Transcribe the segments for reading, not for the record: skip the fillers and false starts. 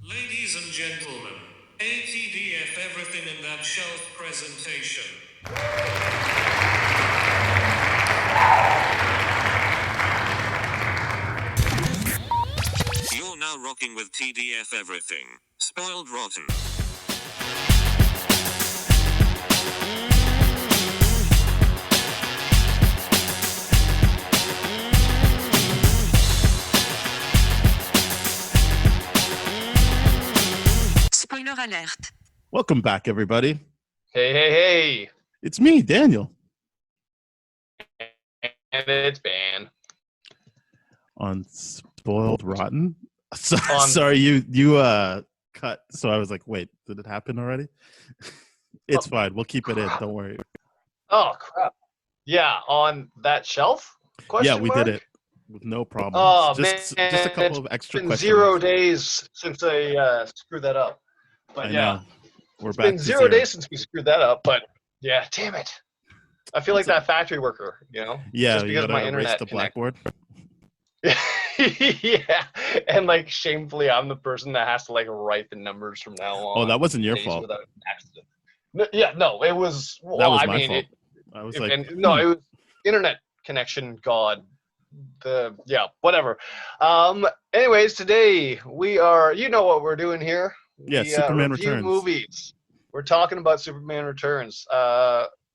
Ladies and gentlemen, ATDF Everything in That Shelf presentation. You're now rocking with TDF Everything. Spoiled Rotten. Spoiler alert. Welcome back, everybody. Hey. It's me, Daniel, And it's banned. on Spoiled Rotten. On- Sorry, you cut. So I was like, wait, did it happen already? It's fine. We'll keep it in. Don't worry. Oh, crap. Yeah, on that shelf? Yeah, we Mark? did it with no problems. Oh, just man, a couple of it's extra been questions. 0 days since I screwed that up. But I yeah, know. We're it's back been to 0 days since we screwed that up. But yeah, damn it. I feel like that factory worker, Yeah, just because you of my gotta erase internet the connect. blackboard. Yeah, and like shamefully, I'm the person that has to like write the numbers from now on. Oh, that wasn't your days fault. without an accident. No, it was. Well, That was I my mean, fault. I was like, it was internet connection. God, whatever. Anyways, today we are. You know what we're doing here? Yeah, We, Superman review Returns. movies. We're talking about Superman Returns,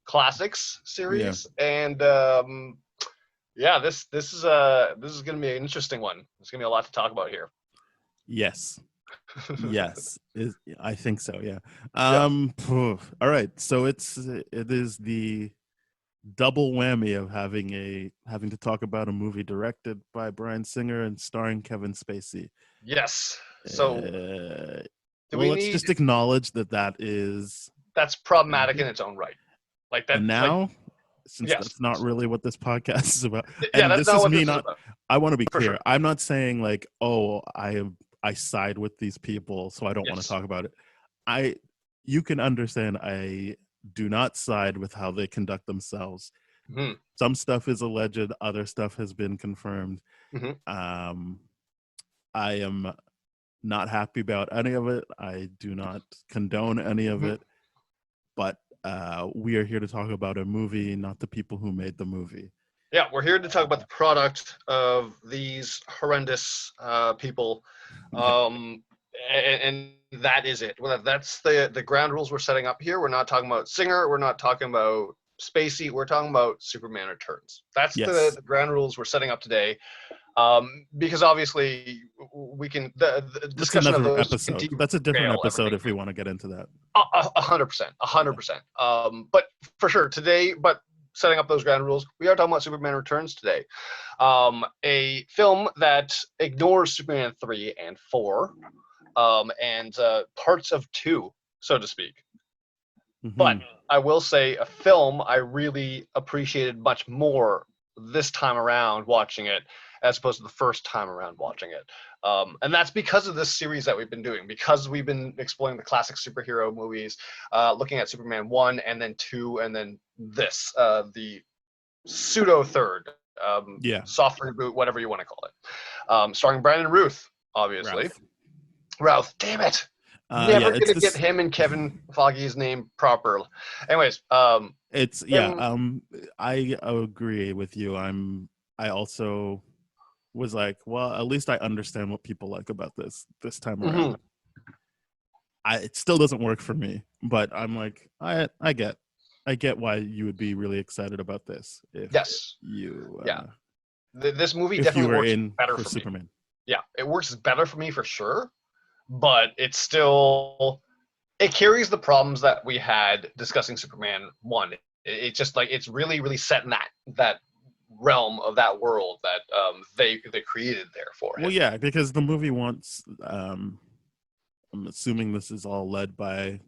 classics series, and this is going to be an interesting one. There's going to be a lot to talk about here. yes. Yes, I think so. Yeah. Yeah. All right. So it is the double whammy of having to talk about a movie directed by Bryan Singer and starring Kevin Spacey. Yes. So let's just acknowledge that is that's problematic in its own right. Like that. And now, since that's not really what this podcast is about, and this is me not. I want to be clear. Sure. I'm not saying like, oh, I side with these people, so I don't want to talk about it. You can understand I do not side with how they conduct themselves. Mm-hmm. Some stuff is alleged, other stuff has been confirmed. Mm-hmm. I am not happy about any of it. I do not condone any of it. But we are here to talk about a movie, not the people who made the movie. Yeah, we're here to talk about the product of these horrendous people. And that is it. Well, that's the ground rules we're setting up here. We're not talking about Singer. We're not talking about Spacey. We're talking about Superman Returns. That's the ground rules we're setting up today. Because obviously we can the discussion of those episode. That's a different episode if we want to get into that. 100%. But for sure today, setting up those ground rules, we are talking about Superman Returns today. A film that ignores Superman 3 and 4, and parts of 2, so to speak. Mm-hmm. But I will say a film I really appreciated much more this time around watching it as opposed to the first time around watching it. And that's because of this series that we've been doing, because we've been exploring the classic superhero movies, looking at Superman 1 and then 2 and then this, the pseudo third, soft reboot, whatever you want to call it. Starring Brandon Routh, obviously. Routh, damn it. Never gonna get him and Kevin Feige's name proper. Anyways, I agree with you. I also was like, well, at least I understand what people like about this time around. It still doesn't work for me, but I'm like, I get why you would be really excited about this. This movie definitely works better for Superman. Me. Yeah, it works better for me for sure, but it's still, it carries the problems that we had discussing Superman 1. It's just like it's really, really set in that realm of that world that they created there for him. Well, yeah, because the movie wants. I'm assuming this is all led by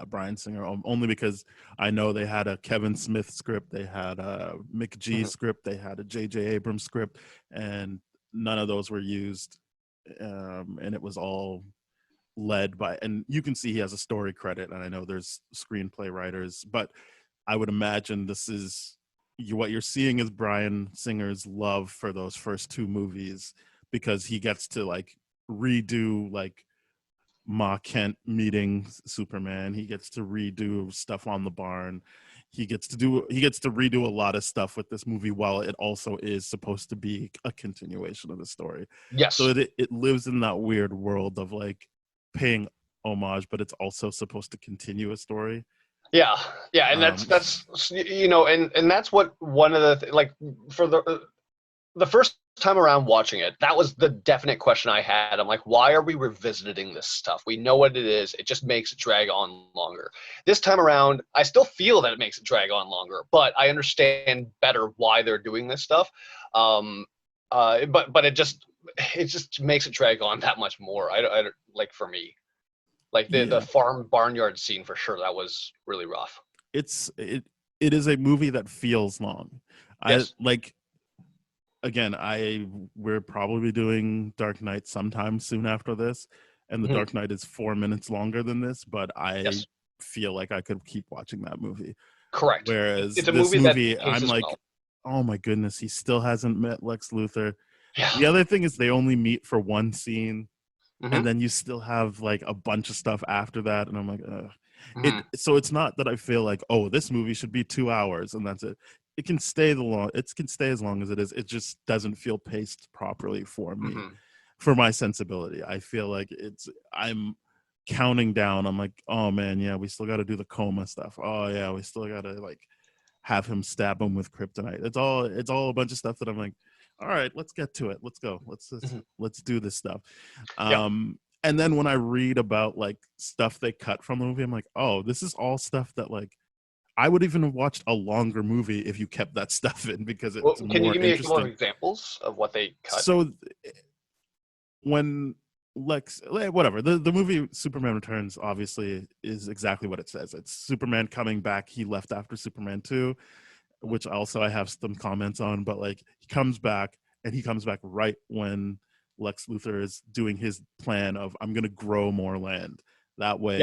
Bryan Singer, only because I know they had a Kevin Smith script, they had a McG script, they had a J.J. Abrams script, and none of those were used, and it was all led by. And you can see he has a story credit, and I know there's screenplay writers, but I would imagine this is. What you're seeing is Bryan Singer's love for those first two movies, because he gets to like redo like Ma Kent meeting Superman. He gets to redo stuff on the barn. He gets to redo a lot of stuff with this movie while it also is supposed to be a continuation of the story. Yes. So it lives in that weird world of like paying homage, but it's also supposed to continue a story. Yeah, yeah, and that's and that's what one of the like for the first time around watching it, that was the definite question I had. I'm like, why are we revisiting this stuff? We know what it is. It just makes it drag on longer. This time around, I still feel that it makes it drag on longer, but I understand better why they're doing this stuff. But it just makes it drag on that much more. I like for me, like the farm barnyard scene for sure. That was really rough. It is a movie that feels long. Yes. Again, we're probably doing Dark Knight sometime soon after this, and the Dark Knight is 4 minutes longer than this, but I feel like I could keep watching that movie. Correct. Whereas it's a this movie I'm like, well. oh my goodness, he still hasn't met Lex Luthor. Yeah. The other thing is they only meet for one scene, and then you still have like a bunch of stuff after that, and I'm like, ugh. So it's not that I feel like, oh, this movie should be 2 hours and that's it. It can stay as long as it is. It just doesn't feel paced properly for me, for my sensibility. I feel like I'm counting down. I'm like, oh man, yeah, we still got to do the coma stuff. Oh yeah, we still got to like have him stab him with kryptonite. It's all a bunch of stuff that I'm like, all right, let's get to it. Let's go. Let's do this stuff. And then when I read about like stuff they cut from the movie, I'm like, oh, this is all stuff that like I would even have watched a longer movie if you kept that stuff in, because it's more interesting. Can you give me a couple of examples of what they cut? So when whatever, the movie Superman Returns obviously is exactly what it says. It's Superman coming back. He left after Superman 2, which also I have some comments on, but like he comes back right when Lex Luthor is doing his plan of, I'm going to grow more land. That way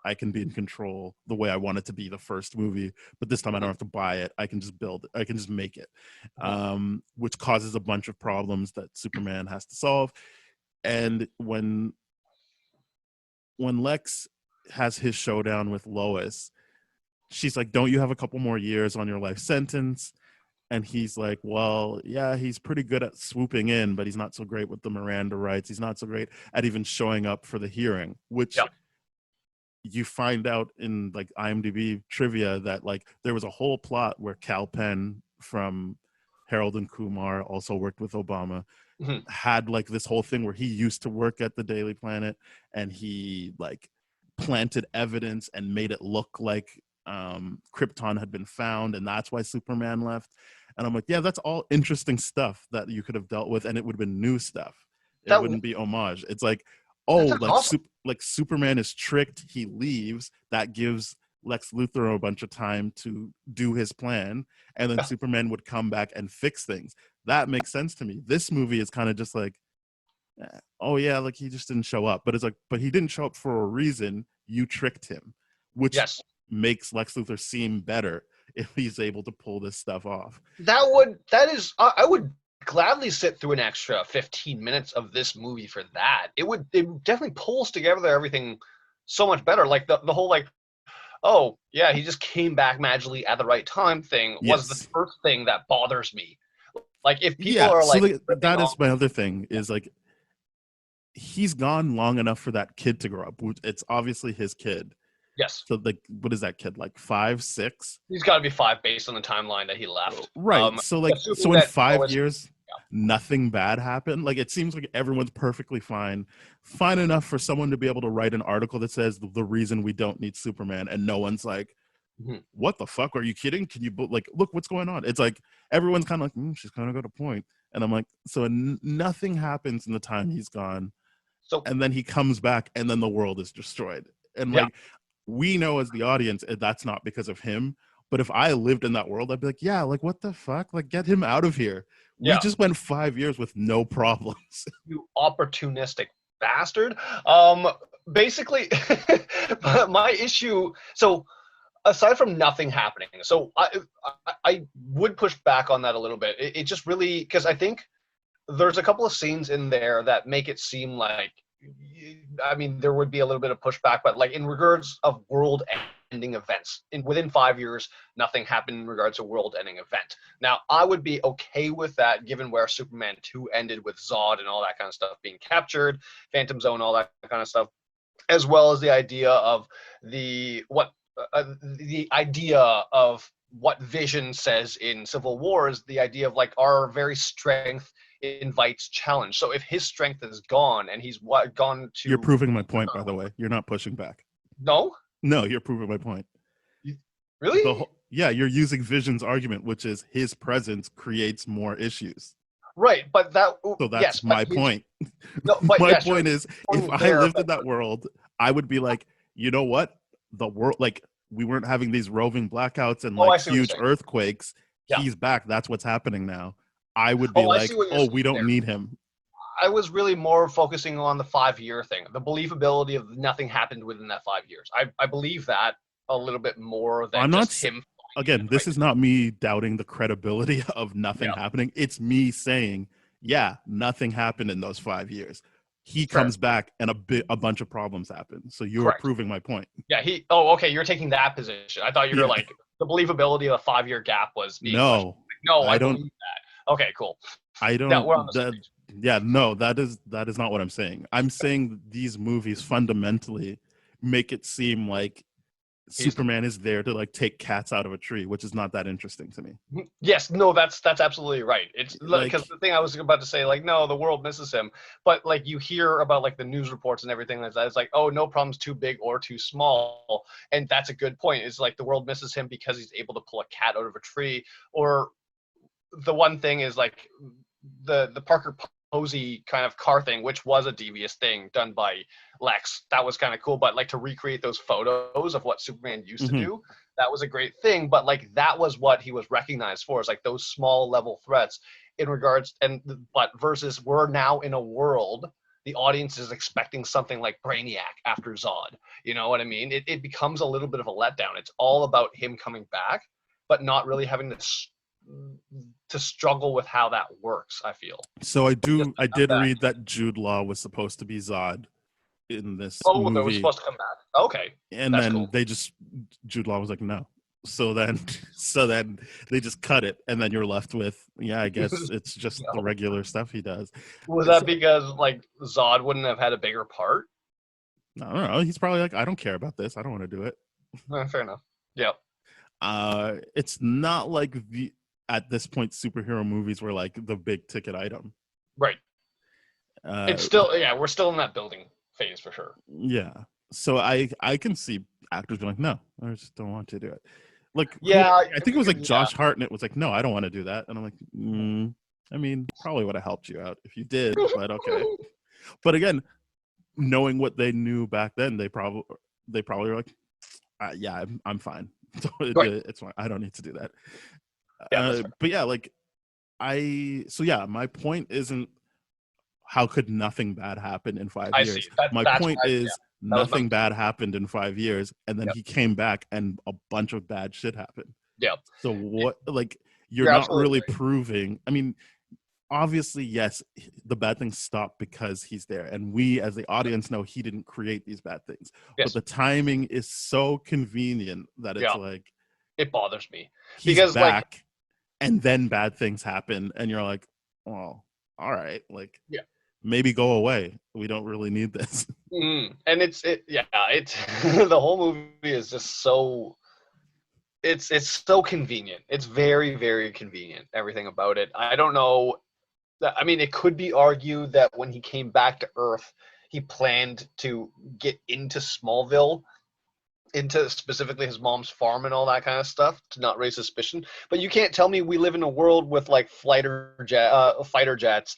I can be in control the way I want it to be the first movie, but this time I don't have to buy it. I can just build it. I can just make it, which causes a bunch of problems that Superman has to solve. And when Lex has his showdown with Lois, she's like, don't you have a couple more years on your life sentence? And he's like, well, yeah, he's pretty good at swooping in, but he's not so great with the Miranda rights. He's not so great at even showing up for the hearing, which you find out in like IMDb trivia that like there was a whole plot where Cal Penn from Harold and Kumar, also worked with Obama, had like this whole thing where he used to work at the Daily Planet, and he like planted evidence and made it look like Krypton had been found, and that's why Superman left. And I'm like, yeah, that's all interesting stuff that you could have dealt with, and it would have been new stuff. It wouldn't be homage. It's like, oh, like awesome. Like Superman is tricked, he leaves, that gives Lex Luthor a bunch of time to do his plan, and then Superman would come back and fix things. That makes sense to me. This movie is kind of just like, oh yeah, like he just didn't show up, but it's like, but he didn't show up for a reason. You tricked him, which makes Lex Luthor seem better if he's able to pull this stuff off. I would gladly sit through an extra 15 minutes of this movie for that. It definitely pulls together everything so much better. Like the whole like, oh yeah, he just came back magically at the right time thing was the first thing that bothers me. Like if people are like, so that is my other thing is like, he's gone long enough for that kid to grow up. It's obviously his kid. Yes. So like, what is that kid, like 5, 6? He's got to be 5 based on the timeline that he left. Right. So like, so in 5 years, nothing bad happened. Like it seems like everyone's perfectly fine enough for someone to be able to write an article that says the reason we don't need Superman, and no one's like, what the fuck? Are you kidding? Can you like look what's going on? It's like everyone's kind of like, she's kind of got a point. And I'm like, so nothing happens in the time he's gone. So and then he comes back, and then the world is destroyed. And like, we know as the audience that's not because of him. But if I lived in that world, I'd be like, yeah, like what the fuck? Like get him out of here. We just went 5 years with no problems. You opportunistic bastard. Basically, my issue. So aside from nothing happening, so I would push back on that a little bit. It just really, because I think there's a couple of scenes in there that make it seem like I mean, there would be a little bit of pushback, but like in regards of world-ending events, within 5 years, nothing happened in regards to world-ending event. Now, I would be okay with that, given where Superman 2 ended with Zod and all that kind of stuff being captured, Phantom Zone, all that kind of stuff, as well as the idea of the idea of what Vision says in Civil War is the idea of like our very strength invites challenge. So if his strength is gone and he's gone to You're proving my point, by the way. You're not pushing back. no, No, you're proving my point. really, Yeah, you're using Vision's argument, which is his presence creates more issues. right? But that So that's yes, my point. no, but My yes, point is, if I there, lived in that world, I would be like, you know what? The world, like, we weren't having these roving blackouts and I like see what you're huge saying. earthquakes. Yeah. He's back. That's what's happening now. I would be I like, see what you're oh, saying we don't there. need him. I was really more focusing on the 5-year thing, the believability of nothing happened within that 5 years. I believe that a little bit more than I'm not just him. Again, this is not me doubting the credibility of nothing Yeah. happening. It's me saying, yeah, nothing happened in those 5 years. He Fair. comes back and a bunch of problems happen. So you're Correct. proving my point. Yeah, okay, you're taking that position. I thought you were like, the believability of a 5-year gap was being questioned. No, I don't believe that. Okay, cool. I don't. Yeah, we're on the same page. Yeah, no, that is not what I'm saying. I'm saying these movies fundamentally make it seem like Superman is there to like take cats out of a tree, which is not that interesting to me. Yes, no, that's absolutely right. It's Like- because the thing I was about to say, like, no, the world misses him, but like you hear about like the news reports and everything like that. It's like, oh, no problem's too big or too small, and that's a good point. It's like the world misses him because he's able to pull a cat out of a tree, or the one thing is like the Parker Posey kind of car thing, which was a devious thing done by Lex. That was kind of cool, but like to recreate those photos of what Superman used to do, that was a great thing. But like that was what he was recognized for, is like those small level threats in regards, but versus we're now in a world, the audience is expecting something like Brainiac after Zod. You know what I mean? It becomes a little bit of a letdown. It's all about him coming back, but not really having to struggle with how that works, I feel. So I did read that Jude Law was supposed to be Zod in this movie. That was supposed to come back. Okay. And That's then cool. Jude Law was like, no. So then they just cut it, and then you're left with, I guess it's just the regular stuff he does. Was that because like Zod wouldn't have had a bigger part? I don't know. He's probably like, I don't care about this. I don't want to do it. Fair enough. Yeah. It's not like at this point superhero movies were like the big ticket item. Right. It's still, we're still in that building phase for sure. Yeah. So I can see actors being like, no, I just don't want to do it. Like, I think it was like Josh Hartnett was like, no, I don't want to do that. And I'm like, I mean, probably would have helped you out if you did, but okay. But again, knowing what they knew back then, they probably were like, yeah, I'm fine. It's fine. I don't need to do that. But yeah, like my point isn't how could nothing bad happen in 5 years. My point is nothing bad happened in 5 years, and then he came back and a bunch of bad shit happened. Yeah. So what? Like you're not really proving. I mean, obviously, yes, the bad things stop because he's there, and we as the audience know he didn't create these bad things. But the timing is so convenient that it's like it bothers me because back, and then bad things happen, and you're like, well, all right, like maybe go away. We don't really need this. And it's the whole movie is just so. It's so convenient. It's very, very convenient. Everything about it. I don't know. I mean, it could be argued that when he came back to Earth, he planned to get into Smallville, into specifically his mom's farm and all that kind of stuff to not raise suspicion. But you can't tell me we live in a world with like fighter jets,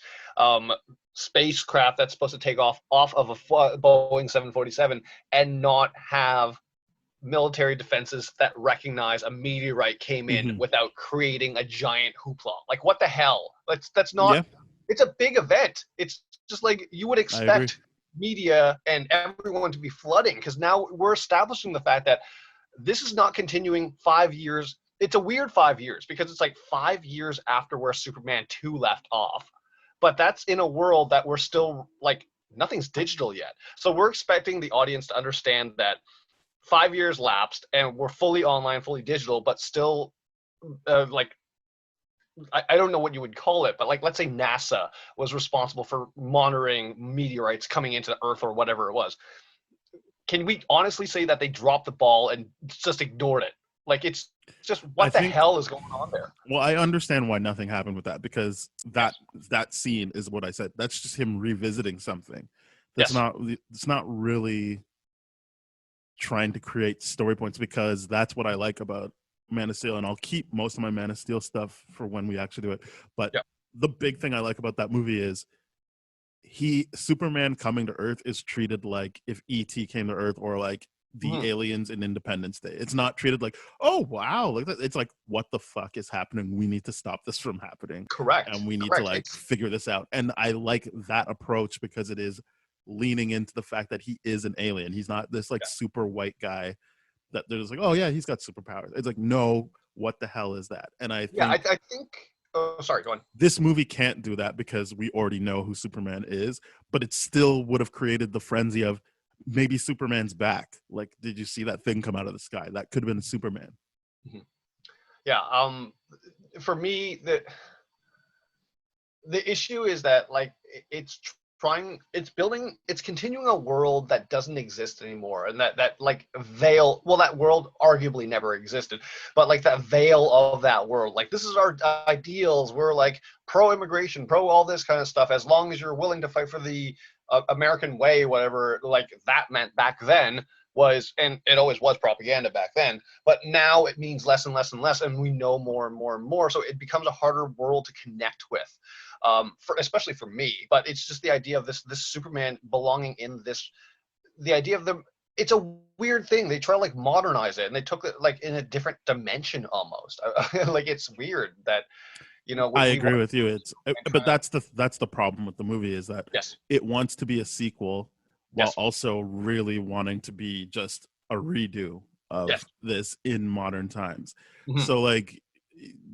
spacecraft that's supposed to take off of a Boeing 747 and not have military defenses that recognize a meteorite came in without creating a giant hoopla. Like, what the hell? That's not. It's a big event. It's just like you would expect media and everyone to be flooding, because now we're establishing the fact that this is not continuing 5 years. It's a weird 5 years because it's like 5 years after where Superman 2 left off, but that's in a world that we're still like Nothing's digital yet. So we're expecting the audience to understand that 5 years lapsed and we're fully online, fully digital, but still like I don't know what you would call it, but like let's say NASA was responsible for monitoring meteorites coming into Earth or whatever it was. Can we honestly say that they dropped the ball and just ignored it? Like it's just I what the think, hell is going on there? well, I understand why nothing happened with that, because that scene is what I said. That's just him revisiting something. That's Yes. not. It's not really trying to create story points, because that's what I like about Man of Steel, and I'll keep most of my Man of Steel stuff for when we actually do it. But Yeah. the big thing I like about that movie is Superman coming to Earth is treated like if ET came to Earth, or like the aliens in Independence Day. It's not treated like, oh wow, like that. It's like, what the fuck is happening? We need to stop this from happening. Correct. And we need to Correct. like figure this out. And I like that approach because it is leaning into the fact that he is an alien. He's not this like super white guy that they're just like, oh yeah, he's got superpowers. It's like, no, what the hell is that? And I think, I think. Oh, sorry. Go on. this movie can't do that because we already know who Superman is, but it still would have created the frenzy of maybe Superman's back. Like, did you see that thing come out of the sky? That could have been Superman. Yeah. For me, the issue is that like it's continuing a world that doesn't exist anymore, and that like veil, well, that world arguably never existed, but like that veil of that world, like this is our ideals, we're like pro immigration, pro all this kind of stuff, as long as you're willing to fight for the American way, whatever like that meant back then was, and it always was propaganda back then, but now it means less and less and less, and we know more and more and more, so it becomes a harder world to connect with, especially for me. But it's just the idea of this Superman belonging in this, the idea of them. It's a weird thing. They try to like modernize it, and they took it like in a different dimension almost. Like it's weird that I agree with you. But that's the problem with the movie, is that yes, it wants to be a sequel while yes, also really wanting to be just a redo of yes. this in modern times. Mhm. So like,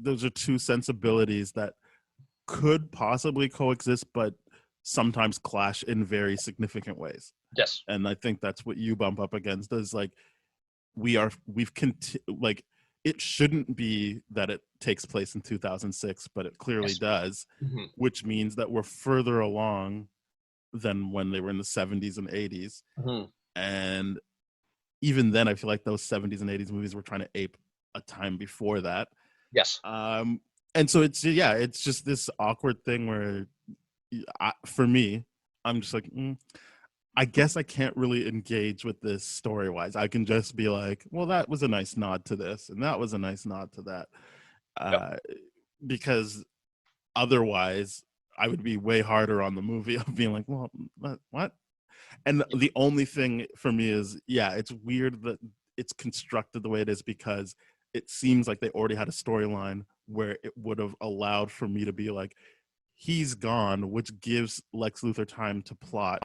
those are two sensibilities that could possibly coexist, but sometimes clash in very significant ways. Yes. And I think that's what you bump up against, is like, like, it shouldn't be that it takes place in 2006, but it clearly Yes. does, which means that we're further along than when they were in the 70s and 80s. And even then, I feel like those 70s and 80s movies were trying to ape a time before that. Yes. And so it's just this awkward thing where, for me, I'm just like, I guess I can't really engage with this story-wise. I can just be like, well, that was a nice nod to this, and that was a nice nod to that. Because otherwise, I would be way harder on the movie of being like, well, what? And the only thing for me is, it's weird that it's constructed the way it is, because it seems like they already had a storyline where it would have allowed for me to be like, he's gone, which gives Lex Luthor time to plot.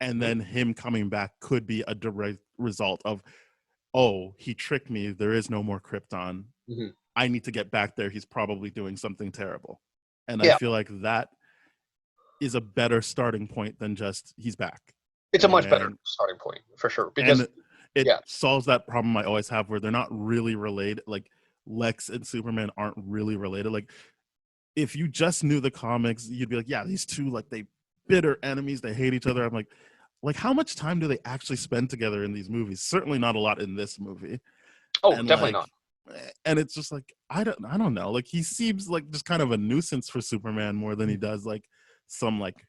And then him coming back could be a direct result of, oh, he tricked me. There is no more Krypton. I need to get back there. He's probably doing something terrible. And I feel like that is a better starting point than just he's back. It's a much better starting point for sure, because it solves that problem I always have where they're not really related. Like, Lex and Superman aren't really related. Like, if you just knew the comics, you'd be like, yeah, these two, like, they bitter enemies, they hate each other. I'm like, how much time do they actually spend together in these movies? Certainly not a lot in this movie. Oh, and definitely like, not. And it's just like, I don't know. Like, he seems like just kind of a nuisance for Superman more than he does like some like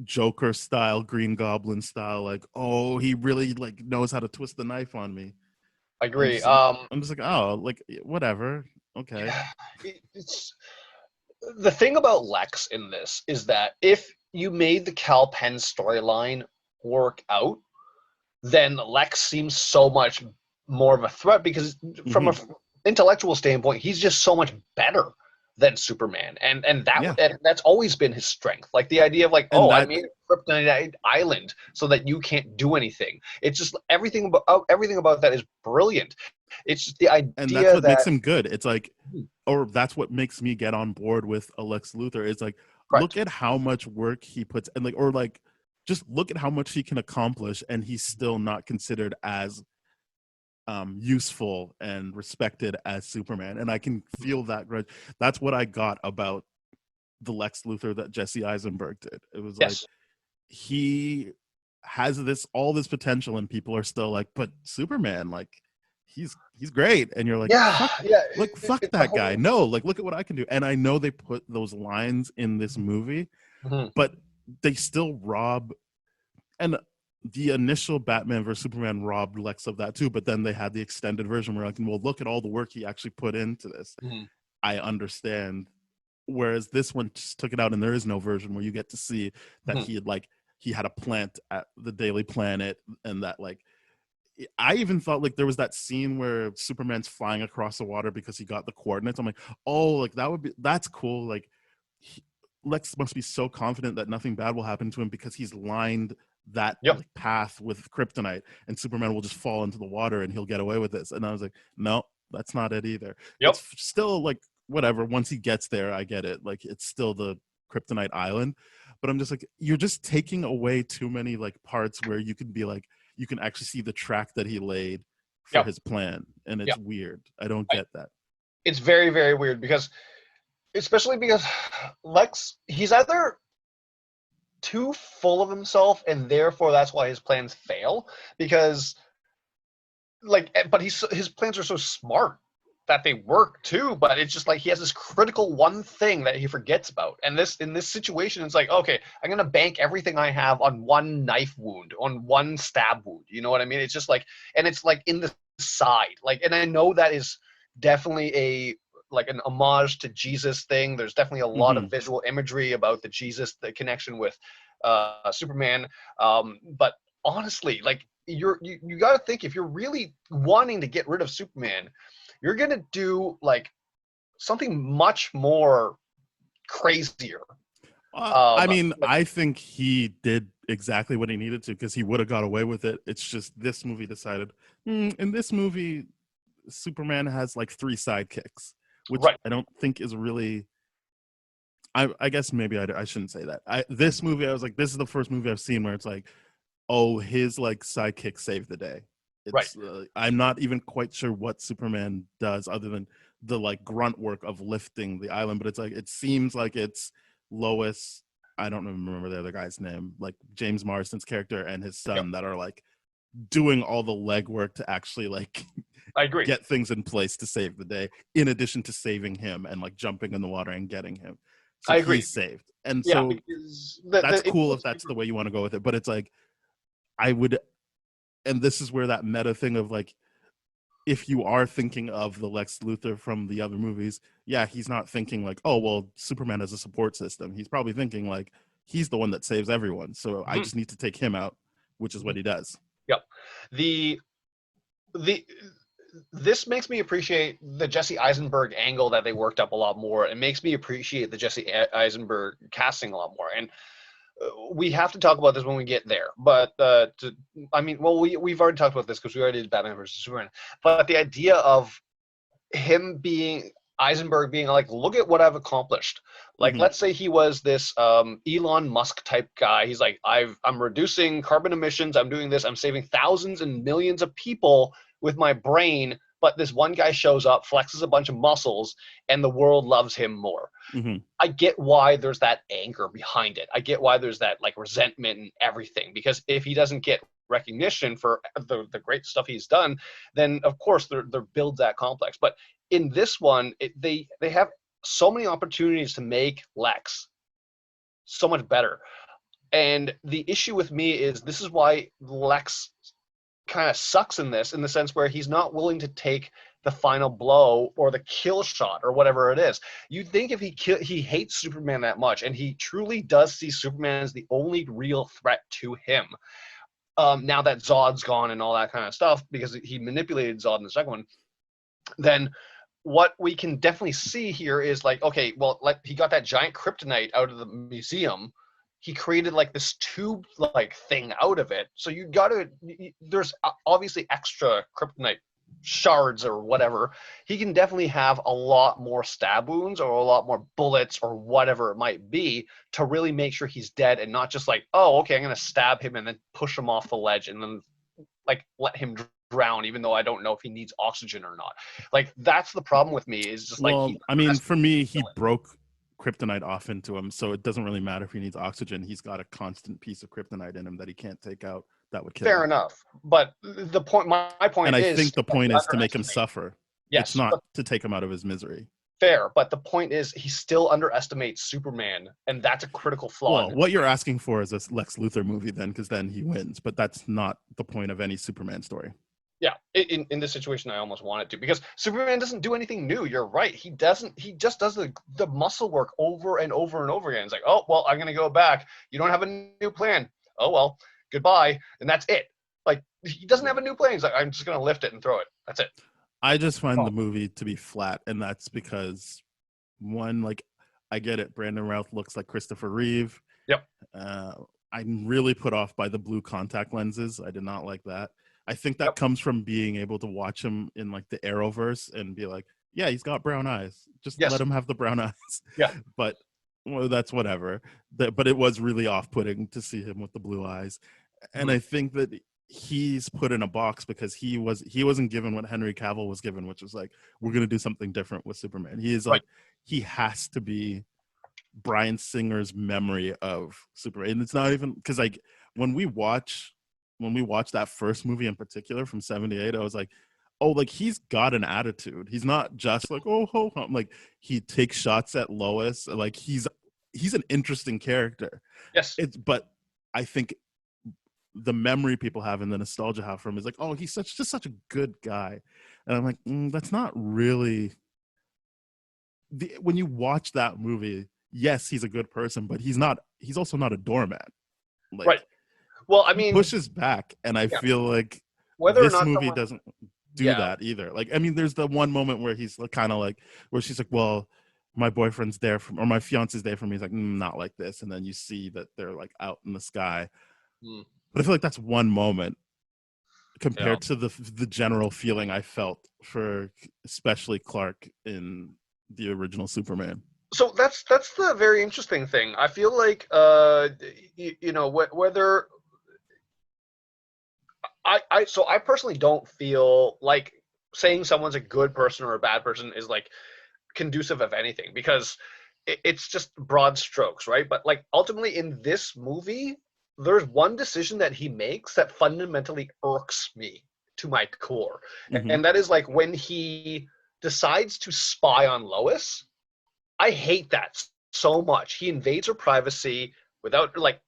Joker style, Green Goblin style, like, oh, he really like knows how to twist the knife on me. I agree. I'm just like, oh, like, whatever. Okay. It's the thing about Lex in this is that if you made the Cal Penn storyline work out, then Lex seems so much more of a threat, because from an intellectual standpoint, he's just so much better than Superman, and that's always been his strength. Like the idea of like, I made a kryptonite island so that you can't do anything. It's just everything about that is brilliant. It's just the idea, and that's what makes him good. It's like, or that's what makes me get on board with Lex Luthor. It's like, look at how much work he puts, and like, or like, just look at how much he can accomplish, and he's still not considered as useful and respected as Superman. And I can feel that grudge. That's what I got about the Lex Luthor that Jesse Eisenberg did. It was like, Yes. he has all this potential, and people are still like, but Superman, like, he's great. And you're like, Yeah. fuck, Yeah. fuck It's a that guy. whole. No, like, look at what I can do. And I know they put those lines in this movie, Mhm. but they still rob. And the initial Batman versus Superman robbed Lex of that too. But then they had the extended version where, like, well, look at all the work he actually put into this. Mhm. I understand. Whereas this one just took it out, and there is no version where you get to see that Mhm. he had a plant at the Daily Planet, and that, like, I even thought, like, there was that scene where Superman's flying across the water because he got the coordinates. I'm like, oh, like, that's cool. Like, Lex must be so confident that nothing bad will happen to him because he's lined that, Yep. like, path with kryptonite, and Superman will just fall into the water and he'll get away with this. And I was like, no, that's not it either. Yep. It's still, like, whatever. Once he gets there, I get it. Like, it's still the kryptonite island, but I'm just like, you're just taking away too many, like, parts where you can be like, you can actually see the track that he laid for Yep. his plan, and it's Yep. weird. I don't get that. It's very, very weird because, especially because Lex, he's either too full of himself, and therefore that's why his plans fail. Because, like, but his plans are so smart that they work too. But it's just like he has this critical one thing that he forgets about. And in this situation, it's like, okay, I'm gonna bank everything I have on one knife wound, on one stab wound. You know what I mean? It's just like, and it's like in the side, like, and I know that is definitely like an homage to Jesus thing. There's definitely a lot Mm-hmm. of visual imagery about the connection with Superman. But honestly, like, you got to think, if you're really wanting to get rid of Superman, you're gonna do like something much more crazier. I mean, Like, I think he did exactly what he needed to, because he would have got away with it. It's just this movie decided, in this movie, Superman has like 3 sidekicks, which right. I don't think is really. I guess maybe I shouldn't say that. This movie, I was like, this is the first movie I've seen where it's like, oh, his, like, sidekick saved the day. Right. It's I'm not even quite sure what Superman does other than the, like, grunt work of lifting the island, but it's like, it seems like it's Lois. I don't remember the other guy's name, like James Marsden's character and his Yep. son, that are like doing all the legwork to actually, like, I agree. get things in place to save the day, in addition to saving him and, like, jumping in the water and getting him. So I agree. he's saved. And Yeah, so because that's the cool if influence that's the way you want to go with it. But it's like, I would, and this is where that meta thing of, like, if you are thinking of the Lex Luthor from the other movies, yeah, he's not thinking like, oh, well, Superman has a support system. He's probably thinking like, he's the one that saves everyone. So I Mhm. just need to take him out, which is what he does. Yep. The the this makes me appreciate the Jesse Eisenberg angle that they worked up a lot more. It makes me appreciate the Jesse Eisenberg casting a lot more. And we have to talk about this when we get there. But I mean, well, we've already talked about this because we already did Batman versus Superman. But the idea of him being Eisenberg being like, look at what I've accomplished. Like, Mm-hmm. let's say he was this Elon Musk type guy. He's like, I'm reducing carbon emissions. I'm doing this. I'm saving thousands and millions of people with my brain. But this one guy shows up, flexes a bunch of muscles, and the world loves him more. Mm-hmm. I get why there's that anger behind it. I get why there's that, like, resentment and everything. Because if he doesn't get recognition for the great stuff he's done, then of course there builds that complex. But in this one, they have so many opportunities to make Lex so much better. And the issue with me is this is why Lex kind of sucks in this, in the sense where he's not willing to take the final blow or the kill shot or whatever it is. You'd think if he hates Superman that much, and he truly does see Superman as the only real threat to him. Now that Zod's gone and all that kind of stuff, because he manipulated Zod in the second one, then what we can definitely see here is like, okay, well, like, he got that giant kryptonite out of the museum. He created like this tube like thing out of it. So you got to, there's obviously extra kryptonite shards or whatever, he can definitely have a lot more stab wounds or a lot more bullets or whatever it might be to really make sure he's dead, and not just like, oh, okay, I'm going to stab him and then push him off the ledge and then like let him drown, even though I don't know if he needs oxygen or not. Like, that's the problem with me, is just like, Well, I mean, for me, he broke kryptonite off into him, so it doesn't really matter if he needs oxygen. He's got a constant piece of kryptonite in him that he can't take out. That would kill fair him. enough. But the point, my point And I is, think the point is to make him underestimate. suffer. Yes, It's not but to take him out of his misery. fair. But the point is, he still underestimates Superman, and that's a critical flaw. Well, what you're asking for is a Lex Luthor movie then, because then he wins. But that's not the point of any Superman story. Yeah, in this situation, I almost want it to, because Superman doesn't do anything new. You're right. He doesn't. He just does the muscle work over and over and over again. It's like, oh, well, I'm going to go back. You don't have a new plan. Oh, well, goodbye. And that's it. Like, he doesn't have a new plan. He's like, I'm just going to lift it and throw it. That's it. I just find the movie to be flat, and that's because, one, like, I get it. Brandon Routh looks like Christopher Reeve. Yep. I'm really put off by the blue contact lenses. I did not like that. I think that comes from being able to watch him in like the Arrowverse and be like, yeah, he's got brown eyes. Just let him have the brown eyes. Yeah. But well, that's whatever. But it was really off-putting to see him with the blue eyes. And I think that he's put in a box because he wasn't given what Henry Cavill was given, which was like, we're going to do something different with Superman. He is like, he has to be Bryan Singer's memory of Superman. And it's not even because like when we watch that first movie in particular from 78, I was like, oh, like he's got an attitude. He's not just like, oh, ho, ho. Like he takes shots at Lois. Like he's an interesting character. Yes. But I think the memory people have and the nostalgia have for him is like, oh, he's just such a good guy. And I'm like, that's not really when you watch that movie, yes, he's a good person, but he's also not a doormat. Like, right. Well, I mean, he pushes back, and I feel like whether this or not movie doesn't do that either. Like, I mean, there's the one moment where he's kind of like, where she's like, well, my boyfriend's there or my fiance's there for me. He's like, not like this. And then you see that they're like out in the sky. But I feel like that's one moment compared to the general feeling I felt for especially Clark in the original Superman. So that's the very interesting thing. I feel like, whether I personally don't feel like saying someone's a good person or a bad person is like conducive of anything, because it's just broad strokes, right? But like ultimately in this movie, there's one decision that he makes that fundamentally irks me to my core. And that is like when he decides to spy on Lois. I hate that so much. He invades her privacy without like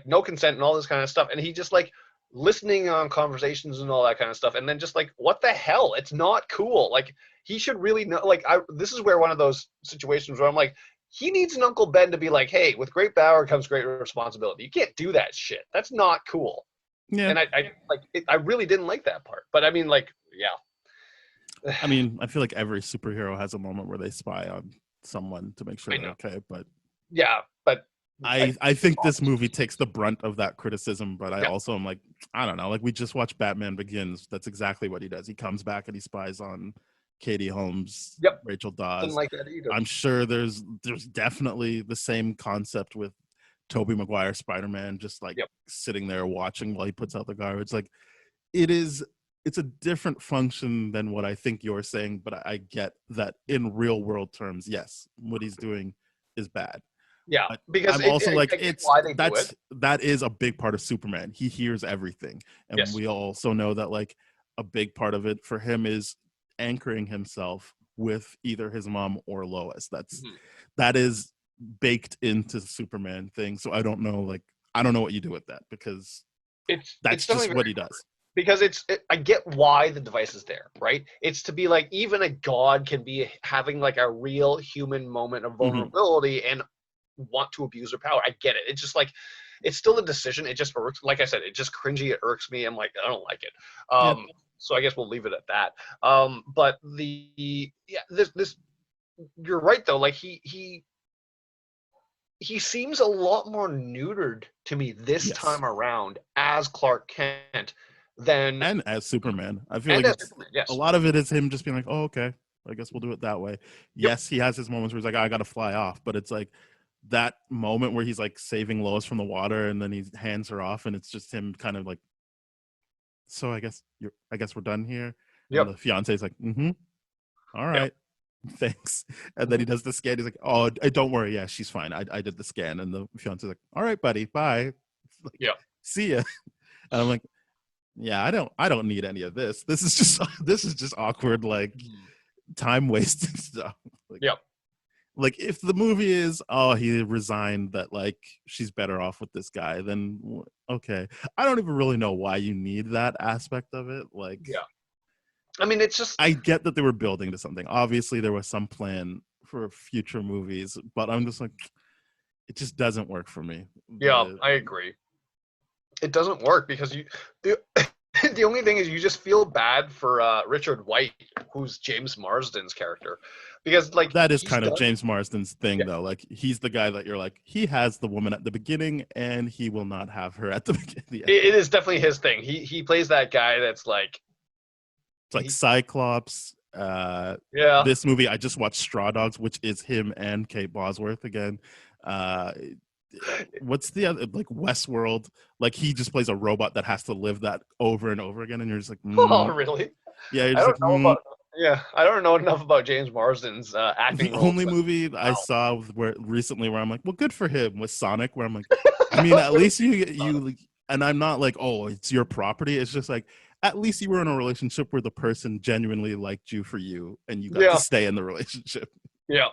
no consent and all this kind of stuff. And he just like listening on conversations and all that kind of stuff. And then just like, what the hell? It's not cool. Like he should really know, like this is where one of those situations where I'm like, he needs an Uncle Ben to be like, hey, with great power comes great responsibility. You can't do that shit. That's not cool. Yeah. And I really didn't like that part. But I mean, like, yeah. I mean, I feel like every superhero has a moment where they spy on someone to make sure they're okay. But yeah, but I think this movie takes the brunt of that criticism. But I also am like, I don't know. Like we just watched Batman Begins. That's exactly what he does. He comes back and he spies on Katie Holmes, Rachel Dawes. Didn't like that either. I'm sure there's definitely the same concept with Tobey Maguire Spider-Man, just like sitting there watching while he puts out the garbage. Like it's a different function than what I think you're saying, but I get that in real world terms, yes, what he's doing is bad. Yeah, but because I'm also like that is a big part of Superman. He hears everything, and we also know that like a big part of it for him is anchoring himself with either his mom or Lois. That is baked into the Superman thing. So I don't know what you do with that, because that's just what he does. Because I get why the device is there, right? It's to be like, even a god can be having like a real human moment of vulnerability and want to abuse their power. I get it. It's just like, it's still a decision. It just irks, like I said, it just cringy. It irks me. I'm like, I don't like it. So I guess we'll leave it at that. But this you're right though. Like he seems a lot more neutered to me this time around as Clark Kent than And as Superman, I feel and like as it's Superman. a Yes. lot of it is him just being like, oh, okay, I guess we'll do it that way. Yep. Yes, he has his moments where he's like, I gotta fly off, but it's like that moment where he's like saving Lois from the water and then he hands her off and it's just him kind of like, so I guess we're done here. And Yep. the fiance's like, all Yep. right, thanks. And then he does the scan. He's like, oh, don't worry, yeah, she's fine. I did the scan. And the fiance's like, all right, buddy, bye. Like, Yep. see ya. And I'm like, yeah, I don't need any of this. This is just awkward, like time wasting stuff. Like, Yep. like if the movie is, oh, he resigned, that like she's better off with this guy, then okay. I don't even really know why you need that aspect of it. Like, Yeah. I mean, it's just I get that they were building to something. Obviously, there was some plan for future movies, but I'm just like, it just doesn't work for me. yeah, I agree. It doesn't work because the only thing is you just feel bad for Richard White, who's James Marsden's character, because like That is he's kind of done- James Marsden's thing, Yeah. though. Like he's the guy that you're like, he has the woman at the beginning, and he will not have her at the beginning. it is definitely his thing. He plays that guy that's like It's like Cyclops. yeah. This movie, I just watched Straw Dogs, which is him and Kate Bosworth again. What's the other, like Westworld? Like he just plays a robot that has to live that over and over again, and you're just like, Oh, really? yeah. You're I just don't like, know about. Yeah, I don't know enough about James Marsden's acting. The roles, only but- movie I saw where recently where I'm like, well, good for him, was Sonic. Where I'm like, I mean, at least you, and I'm not like, oh, it's your property. It's just like, at least you were in a relationship where the person genuinely liked you for you, and you got Yeah. to stay in the relationship. Yeah.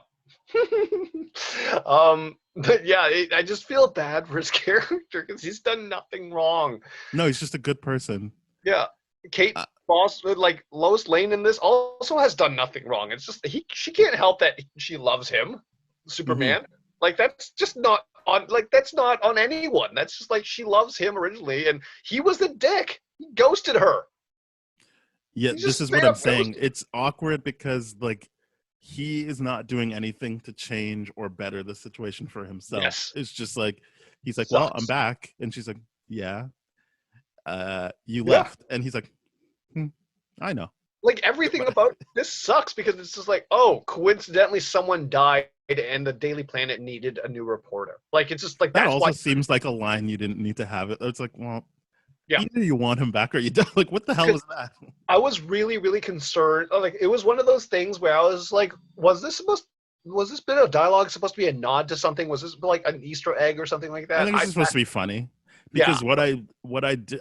But yeah, I just feel bad for his character because he's done nothing wrong. No, he's just a good person. Yeah, Kate Boss, like Lois Lane in this, also has done nothing wrong. It's just she can't help that she loves him, Superman. Like that's just not on. Like that's not on anyone. That's just like she loves him originally, and he was the dick. He ghosted her. Yeah, He this just is what straight I'm up saying. ghosted. It's awkward because like he is not doing anything to change or better the situation for himself. Yes. It's just like he's like, well, I'm Sucks. back, and she's like, yeah, you Yeah. left, and he's like, I know. Like everything about this sucks because it's just like, oh, coincidentally someone died and the Daily Planet needed a new reporter. Like it's just like That that's also why. seems like a line you didn't need to have it. It's like, well, Yeah. either you want him back or you don't. Like, what the hell was that? I was really, really concerned. Like it was one of those things where I was like, was this bit of dialogue supposed to be a nod to something? Was this like an Easter egg or something like that? I think this is supposed to be funny because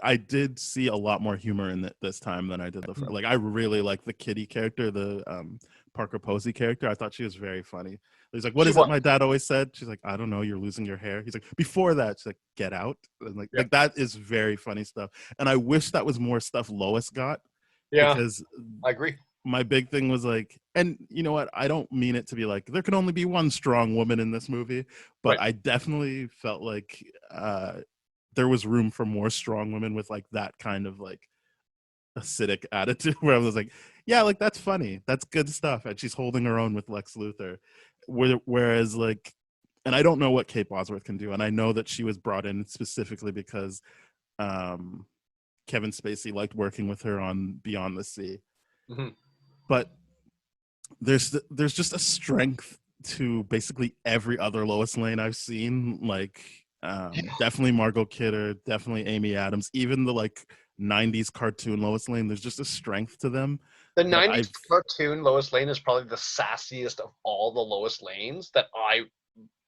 I did see a lot more humor in it this time than I did the first. Like I really like the Kitty character, the Parker Posey character. I thought she was very funny. He's like, what is it my dad always said? She's like, I don't know, you're losing your hair. He's like, before that, she's like, get out. And like that is very funny stuff. And I wish that was more stuff Lois got. Yeah, because I agree. my big thing was like, and you know what? I don't mean it to be like there can only be one strong woman in this movie, but I definitely felt like there was room for more strong women with like that kind of like acidic attitude where I was like, yeah, like that's funny. That's good stuff. And she's holding her own with Lex Luthor. Whereas like, and I don't know what Kate Bosworth can do. And I know that she was brought in specifically because Kevin Spacey liked working with her on Beyond the Sea. Mm-hmm. But there's just a strength to basically every other Lois Lane I've seen. Like definitely Margot Kidder, definitely Amy Adams, even the like 90s cartoon Lois Lane. There's just a strength to them. The 90s cartoon Lois Lane is probably the sassiest of all the Lois Lanes that I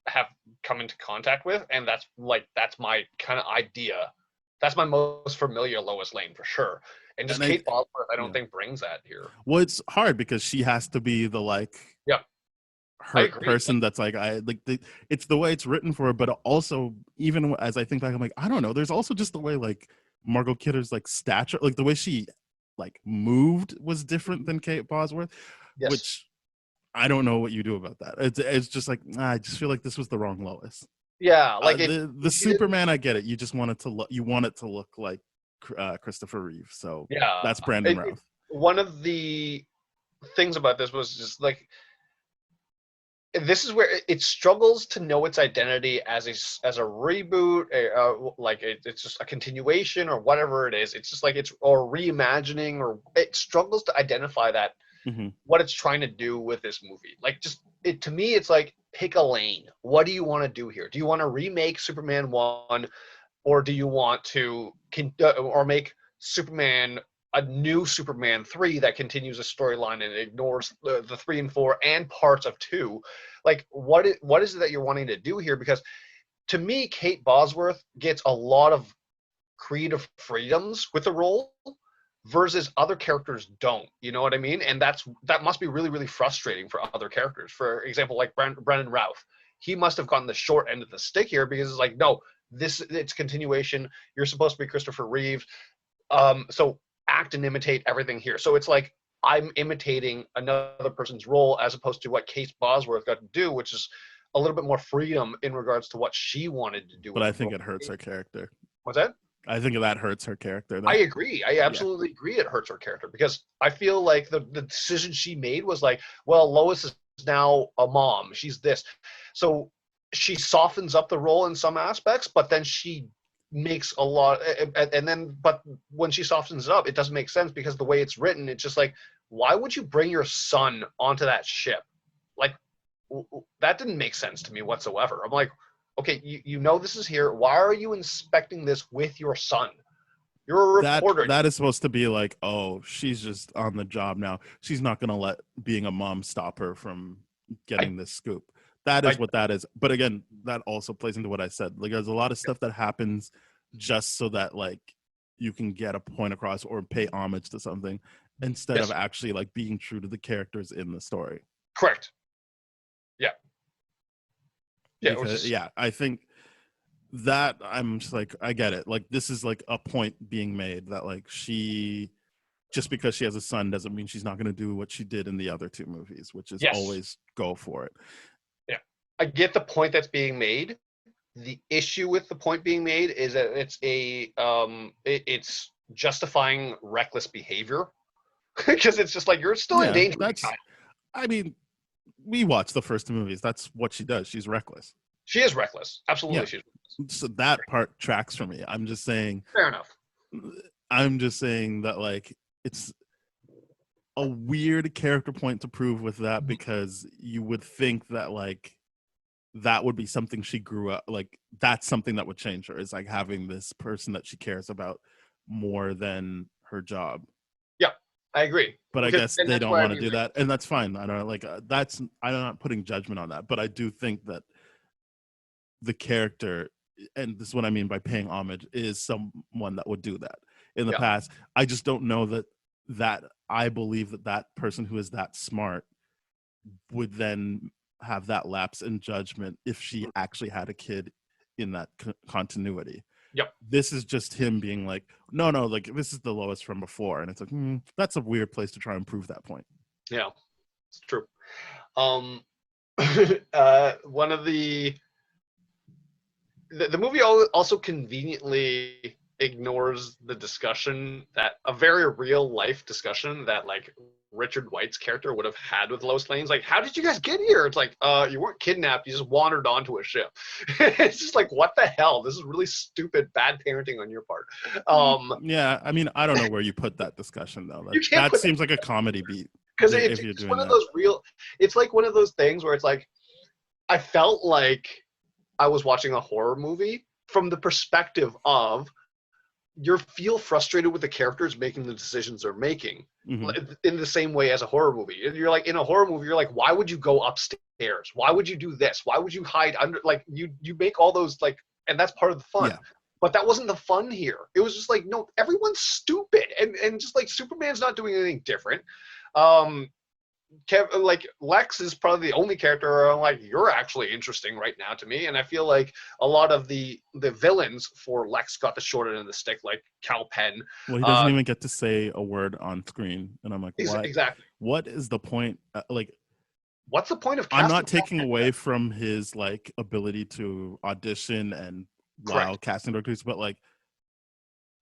have come into contact with, and that's my kind of idea. That's my most familiar Lois Lane for sure. And just Kate Bosworth, I don't think brings that here. Well, it's hard because she has to be the like hurt person that's like it's the way it's written for her, but also even as I think back, I'm like, I don't know. There's also just the way like Margot Kidder's like stature, like the way she like moved was different than Kate Bosworth, which I don't know what you do about that. It's just like I just feel like this was the wrong Lois. Yeah, like the Superman, I get it. You just want it to look like Christopher Reeve. So that's Brandon Routh. One of the things about this was just like this is where it struggles to know its identity as a reboot, it's just a continuation or whatever it is. It's just like it's or reimagining, or it struggles to identify that Hmm. what it's trying to do with this movie. Like, just it to me, it's like pick a lane. What do you want to do here? Do you want to remake Superman 1, or do you want to or make Superman a new Superman 3 that continues a storyline and ignores the 3 and 4 and parts of 2? Like, what is it that you're wanting to do here? Because to me, Kate Bosworth gets a lot of creative freedoms with the role versus other characters don't. You know what I mean? And that must be really, really frustrating for other characters. For example, like Brendan Routh, he must have gotten the short end of the stick here, because it's like, no, it's continuation. You're supposed to be Christopher Reeve, so act and imitate everything here. So it's like I'm imitating another person's role as opposed to what Kate Bosworth got to do, which is a little bit more freedom in regards to what she wanted to do. But I think it hurts her character. What's that? I think that hurts her character. I agree. I absolutely agree it hurts her character, because I feel like the decision she made was like, well, Lois is now a mom. She's this. So she softens up the role in some aspects, but then she makes a lot, but when she softens it up, it doesn't make sense, because the way it's written, it's just like, why would you bring your son onto that ship? Like, that didn't make sense to me whatsoever. I'm like, okay, you know this is here. Why are you inspecting this with your son? You're a reporter. That is supposed to be like, oh, she's just on the job now. She's not going to let being a mom stop her from getting this scoop. That is what that is. But again, that also plays into what I said. Like, there's a lot of stuff that happens just so that, like, you can get a point across or pay homage to something instead of actually, like, being true to the characters in the story. Correct. Yeah. Yeah. Because, I think that I'm just like, I get it. Like, this is like a point being made that, like, she, just because she has a son doesn't mean she's not going to do what she did in the other two movies, which is always go for it. Yeah. I get the point that's being made. The issue with the point being made is that it's justifying reckless behavior, because it's just like, you're still in danger. I mean, we watched the first two movies. That's what she does. She's reckless. She is reckless. Absolutely. Yeah. She's reckless. So that part tracks for me. I'm just saying. Fair enough. I'm just saying that, like, it's a weird character point to prove with that, because you would think that, like, that would be something she grew up, like, that's something that would change her, is like having this person that she cares about more than her job. Yeah, I agree. But I guess they don't want to do that, and that's fine. I don't like I'm not putting judgment on that, but I do think that the character, and this is what I mean by paying homage, is someone that would do that in the past. I just don't know that I believe that person who is that smart would then have that lapse in judgment if she actually had a kid in that continuity. Yep. This is just him being like, no, like, this is the Lois from before, and it's like, that's a weird place to try and prove that point. Yeah, it's true. One of the movie also conveniently ignores the discussion, that a very real life discussion that, like, Richard White's character would have had with Lois Lane's. Like, how did you guys get here? It's like, you weren't kidnapped, you just wandered onto a ship. It's just like, what the hell? This is really stupid, bad parenting on your part. Yeah, I mean, I don't know where you put that discussion though. That seems like a comedy beat. Because it's one of those it's like one of those things where it's like, I felt like I was watching a horror movie from the perspective of, you feel frustrated with the characters making the decisions they're making, in the same way as a horror movie. And you're like, in a horror movie, you're like, why would you go upstairs? Why would you do this? Why would you hide under, like, you make all those, like, and that's part of the fun. Yeah. But that wasn't the fun here. It was just like, no, everyone's stupid. And just like, Superman's not doing anything different. Like, Lex is probably the only character where I'm like, you're actually interesting right now to me. And I feel like a lot of the villains for Lex got the short end of the stick, like Cal Penn. Well, he doesn't even get to say a word on screen, and I'm like, what? Exactly. What is the point? Like, what's the point of? I'm not taking away from his, like, ability to audition and wow, casting directors, but, like,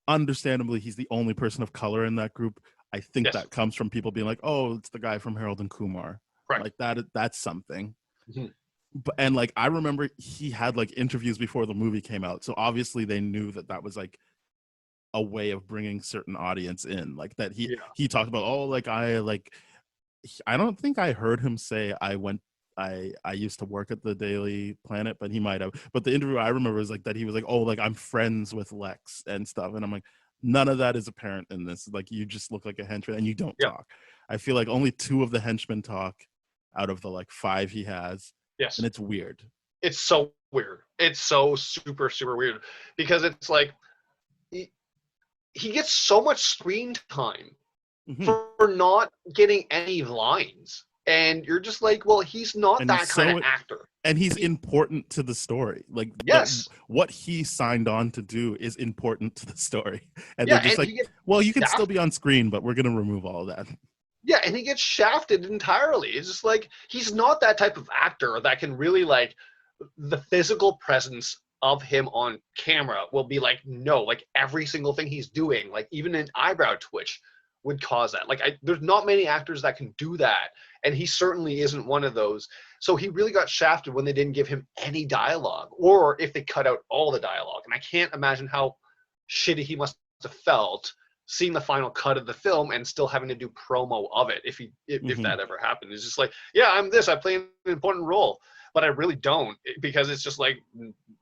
understandably, he's the only person of color in that group. I think that comes from people being like, oh, it's the guy from Harold and Kumar. Right. Like, that's something. Mhm. But and like I remember he had like interviews before the movie came out, so obviously they knew that that was like a way of bringing certain audience in, like that Yeah. he talked about, oh, like I don't think I heard him say I used to work at the Daily Planet, but he might have. But the interview I remember was like that he was like, oh, like I'm friends with Lex and stuff, and I'm like, none of that is apparent in this. Like you just look like a henchman and you don't Yeah. talk. I feel like only 2 of the henchmen talk out of the like 5 he has, Yes. and it's weird. It's so weird. It's so super, super weird because it's like he gets so much screen time Mhm. for not getting any lines. And you're just like, well, he's not And that kind of actor. and he's important to the story. Like Yes. what he signed on to do is important to the story. And Yeah, they're just and like, he gets well, you can still shafted. be on screen, but we're gonna remove all of that. Yeah, and he gets shafted entirely. It's just like he's not that type of actor that can really like the physical presence of him on camera will be like no, like every single thing he's doing, like even an eyebrow twitch would cause that. Like there's not many actors that can do that, and he certainly isn't one of those. So he really got shafted when they didn't give him any dialogue, or if they cut out all the dialogue. And I can't imagine how shitty he must have felt seeing the final cut of the film and still having to do promo of it if that ever happened. It's just like, yeah, I'm this, I play an important role, but I really don't, because it's just like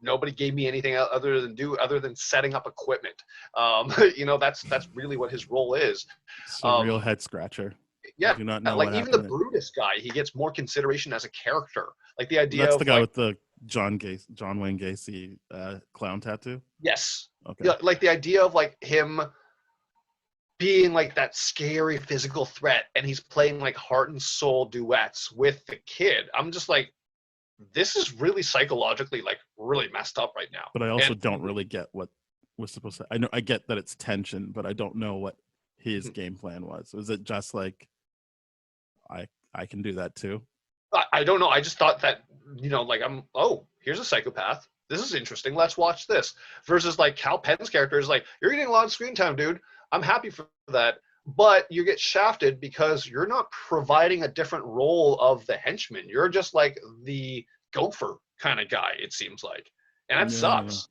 nobody gave me anything other than setting up equipment. That's really what his role is. It's a real um head scratcher. I yeah, do not know like what even the happened. Brutus guy, he gets more consideration as a character, like the idea That's the of guy like, with the John Wayne Gacy clown tattoo. yes, Okay. yeah, like the idea of like him being like that scary physical threat, and he's playing like heart and soul duets with the kid. I'm just like, this is really psychologically like really messed up right now. But I also And don't really get what was supposed to. I get that it's tension, but I don't know what his game plan was. Was it just like I can do that too? I don't know. I just thought that, like here's a psychopath. This is interesting. Let's watch this. Versus like Cal Penn's character is like, you're getting a lot of screen time, dude. I'm happy for that. But you get shafted because you're not providing a different role of the henchman. You're just like the gopher kind of guy, it seems like. And that Yeah. sucks,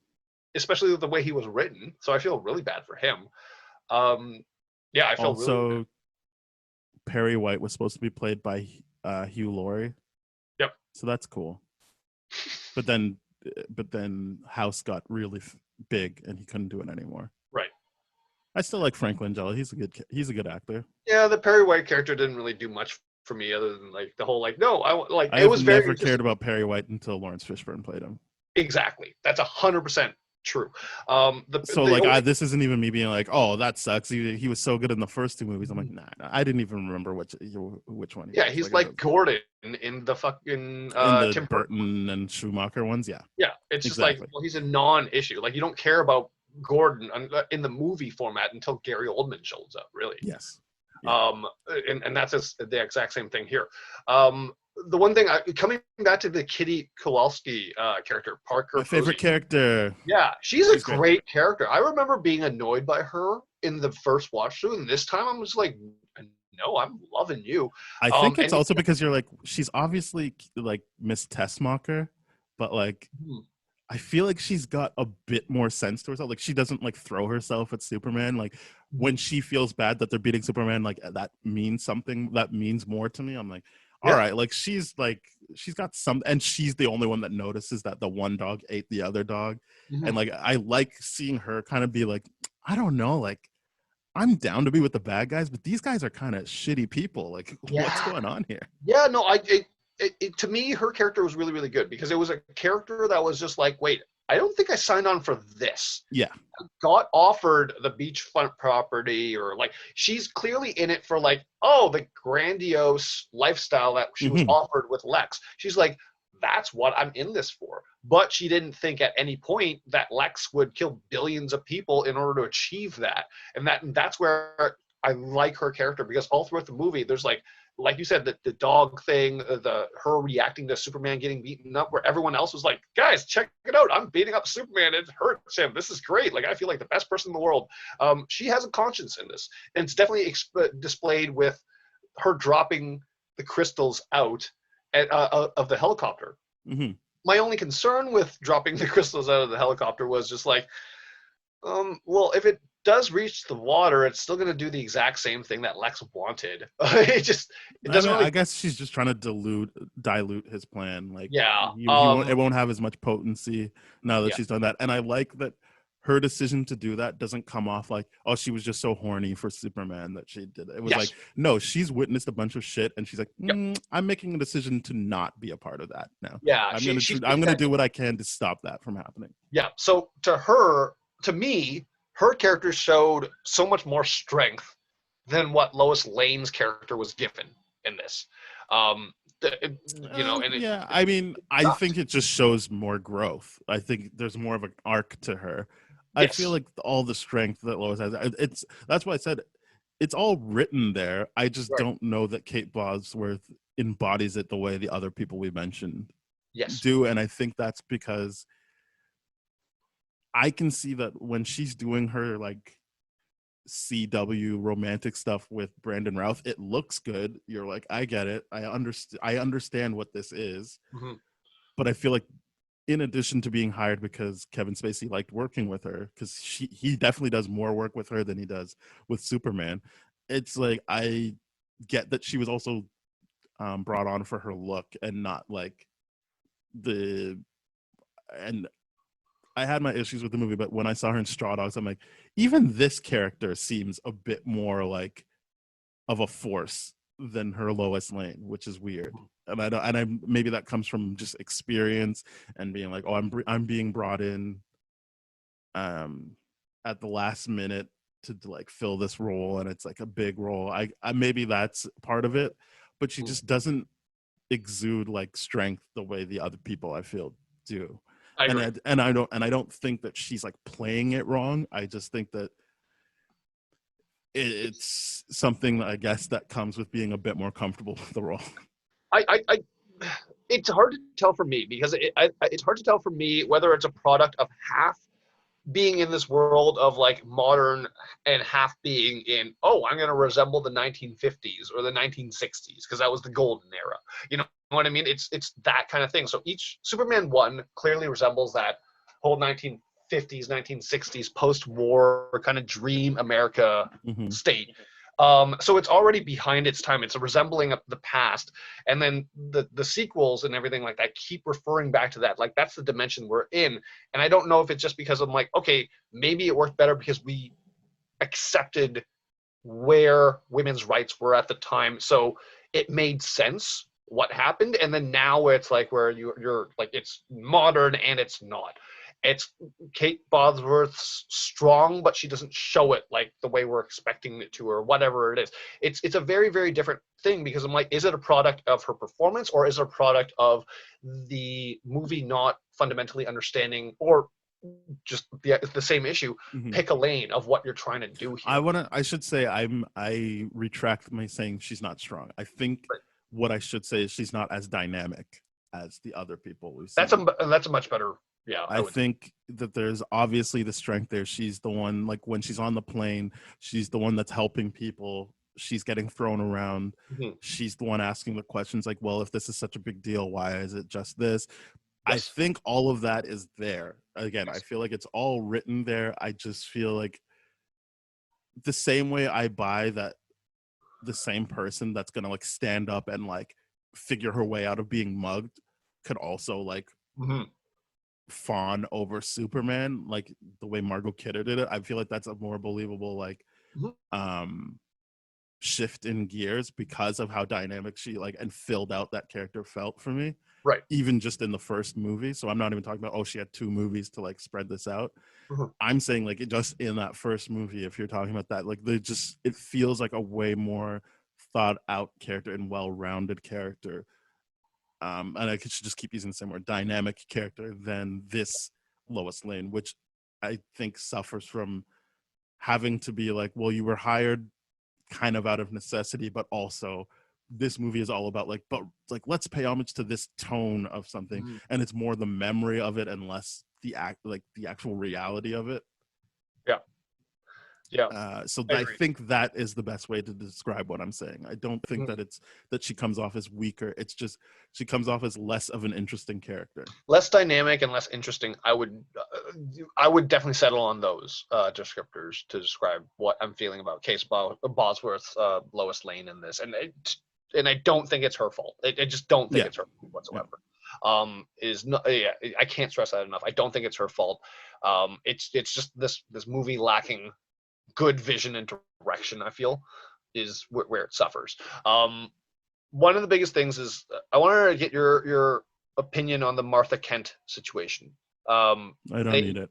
especially with the way he was written. So I feel really bad for him. Um, yeah, I feel really Also, Perry White was supposed to be played by Hugh Laurie. Yep. So that's cool. But then House got really big and he couldn't do it anymore. right. I still like Frank Langella. He's a good actor. Yeah, the Perry White character didn't really do much for me other than like the whole like, no, I it have was very never cared about Perry White until Lawrence Fishburne played him. exactly. That's 100% true. So like this isn't even me being like, oh, that sucks. He was so good in the first 2 movies. I'm like, nah, I didn't even remember which one. Yeah, he's like Gordon in the fucking in the Tim Burton and Schumacher ones. Yeah, Yeah, it's just exactly. like, well, he's a non-issue. Like you don't care about Gordon in the movie format until Gary Oldman shows up, really. Yes. Yeah. And that's the exact same thing here. The one thing, coming back to the Kitty Kowalski character, Parker. My favorite Posey. character. Yeah, she's a great character. I remember being annoyed by her in the first watch through, and this time I'm just like, no, I'm loving you. I think it's also because you're like, she's obviously like Miss Tessmacher, but like, I feel like she's got a bit more sense to herself. Like she doesn't like throw herself at Superman. Like when she feels bad that they're beating Superman, like that means something, that means more to me. I'm like, all right, like she's got some, and she's the only one that notices that the one dog ate the other dog. And like I like seeing her kind of be like, I don't know, like I'm down to be with the bad guys, but these guys are kind of shitty people. Like what's going on here? Yeah, no, to me, her character was really, really good because it was a character that was just like, wait, I don't think I signed on for this. Yeah. I got offered the beachfront property, or like, she's clearly in it for like, oh, the grandiose lifestyle that she was offered with Lex. She's like, that's what I'm in this for. But she didn't think at any point that Lex would kill billions of people in order to achieve that. And that's where I like her character, because all throughout the movie, there's like you said, the dog thing, her reacting to Superman getting beaten up, where everyone else was like, guys, check it out. I'm beating up Superman. It hurts him. This is great. Like, I feel like the best person in the world. She has a conscience in this. And it's definitely displayed with her dropping the crystals out of the helicopter. Hmm. My only concern with dropping the crystals out of the helicopter was just like, well, if it does reach the water, it's still going to do the exact same thing that Lex wanted. It doesn't I really. guess she's just trying to dilute his plan. Like Yeah. it won't have as much potency now that Yeah. she's done that. And I like that her decision to do that doesn't come off like, oh, she was just so horny for Superman that she did it. It was like, Yes. no, she's witnessed a bunch of shit, and she's like, Yep. I'm making a decision to not be a part of that now. Yeah. I'm gonna do what I can to stop that from happening. Yeah. So to me, her character showed so much more strength than what Lois Lane's character was given in this. Um, Yeah, I mean, I think it just shows more growth. I think there's more of an arc to her. I feel yes. like all the strength that Lois has, that's why I said it's all written there. I just Right. don't know that Kate Bosworth embodies it the way the other people we mentioned Yes. do, and I think that's because I can see that when she's doing her like CW romantic stuff with Brandon Routh, it looks good. You're like, I get it. I understand what this is. Mm-hmm. But I feel like in addition to being hired because Kevin Spacey liked working with her, because he definitely does more work with her than he does with Superman. It's like I get that she was also brought on for her look and not like the and I had my issues with the movie, but when I saw her in Straw Dogs, I'm like, even this character seems a bit more like of a force than her Lois Lane, which is weird. And I don't, and I maybe that comes from just experience and being like, oh, I'm being brought in at the last minute to like fill this role, and it's like a big role. I maybe that's part of it, but she just doesn't exude like strength the way the other people I feel do. I agree. And I don't think that she's like playing it wrong. I just think that it's something I guess that comes with being a bit more comfortable with the role. I it's hard to tell for me because it's hard to tell for me whether it's a product of half being in this world of like modern and half being in, oh, I'm going to resemble the 1950s or the 1960s because that was the golden era. You know what I mean? It's that kind of thing. So each Superman 1 clearly resembles that whole 1950s, 1960s post-war kind of dream America Mm-hmm. state. So it's already behind its time. It's a resembling of the past, and then the sequels and everything like that keep referring back to that. Like that's the dimension we're in, and I don't know if it's just because I'm like, okay, maybe it worked better because we accepted where women's rights were at the time, so it made sense what happened, and then now it's like where you're like it's modern and it's not. It's Kate Bosworth's strong, but she doesn't show it like the way we're expecting it to, or whatever it is. It's a very, very different thing because I'm like, is it a product of her performance, or is it a product of the movie not fundamentally understanding, or just the same issue? Mm-hmm. Pick a lane of what you're trying to do here. I should say I retract my saying she's not strong. I think Right. what I should say is she's not as dynamic as the other people we've That's seen. that's a much better. Yeah, I think that there's obviously the strength there. She's the one, like when she's on the plane, she's the one that's helping people. She's getting thrown around. Mhm. She's the one asking the questions like, well, if this is such a big deal, why is it just this? I Yes. think all of that is there. Again, Yes. I feel like it's all written there. I just feel like the same way I buy that the same person that's gonna like stand up and like figure her way out of being mugged could also like Mhm. fawn over Superman, like the way Margot Kidder did it. I feel like that's a more believable like Mhm. shift in gears because of how dynamic she like and filled out that character felt for me. Right. Even just in the first movie. So I'm not even talking about, oh, she had 2 movies to like spread this out. Mhm. I'm saying like it just in that first movie, if you're talking about that, like they just it feels like a way more thought out character and well-rounded character. And I should just keep using the same word, dynamic character than this Lois Lane, which I think suffers from having to be like, well, you were hired kind of out of necessity, but also this movie is all about like, but like let's pay homage to this tone of something, Mhm. and it's more the memory of it and less the actual reality of it. Yeah. Yeah, So I I agree. think that is the best way to describe what I'm saying. I don't think Mhm. that it's that she comes off as weaker. It's just she comes off as less of an interesting character. Less dynamic and less interesting. I would definitely settle on those descriptors to describe what I'm feeling about Case Bosworth, Lois Lane in this, and I don't think it's her fault. I just don't think Yeah, it's her fault yeah. whatsoever. Is not, yeah, I can't stress that enough. I don't think it's her fault. It's just this movie lacking good vision and direction. I feel is where it suffers. One of the biggest things is I wanted to get your opinion on the Martha Kent situation. I don't They need it.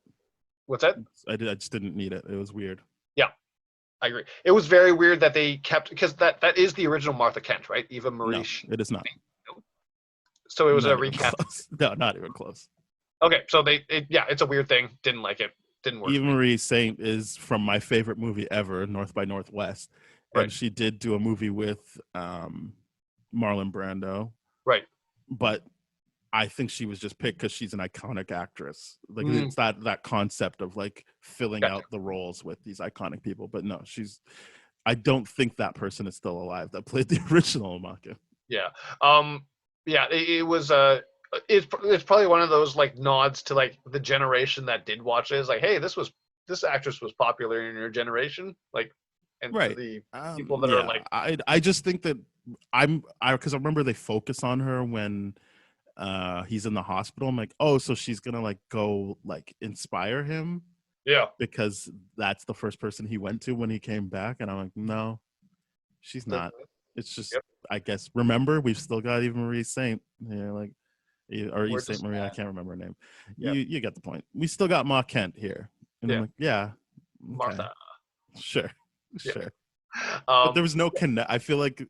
what's that? I just didn't need it. It was weird. Yeah, I agree. It was very weird that they kept because that is the original Martha Kent, right? Eva Marie. No, it is not. So it was a Not even recast. close. No, not even close. Okay, so yeah, it's a weird thing. Didn't like it. Didn't work Eva for me. Marie Saint is from my favorite movie ever, North by Northwest, Right, and she did do a movie with Marlon Brando, right. but I think she was just picked because she's an iconic actress. Like Mm, it's that concept of like filling gotcha. out the roles with these iconic people. But no, she's. I don't think that person is still alive that played the original Maka. Yeah. Yeah. It was. It's probably one of those like nods to like the generation that did watch it. It's like, hey, this actress was popular in your generation. Like, and to Right. the people that are Yeah. like, I just think that because I remember they focus on her when he's in the hospital. I'm like, oh, so she's gonna like go like inspire him yeah, because that's the first person he went to when he came back. And I'm like, no, she's the, not. It's just yep. I guess remember we've still got Eva Marie Saint. Yeah, like or We're Eve Saint just Marie, I can't remember her name. yeah, You get the point. We still got Ma Kent here. And I'm yeah, like, yeah, okay, Martha. sure, Yeah. sure. But there Um, was no connect. I feel like,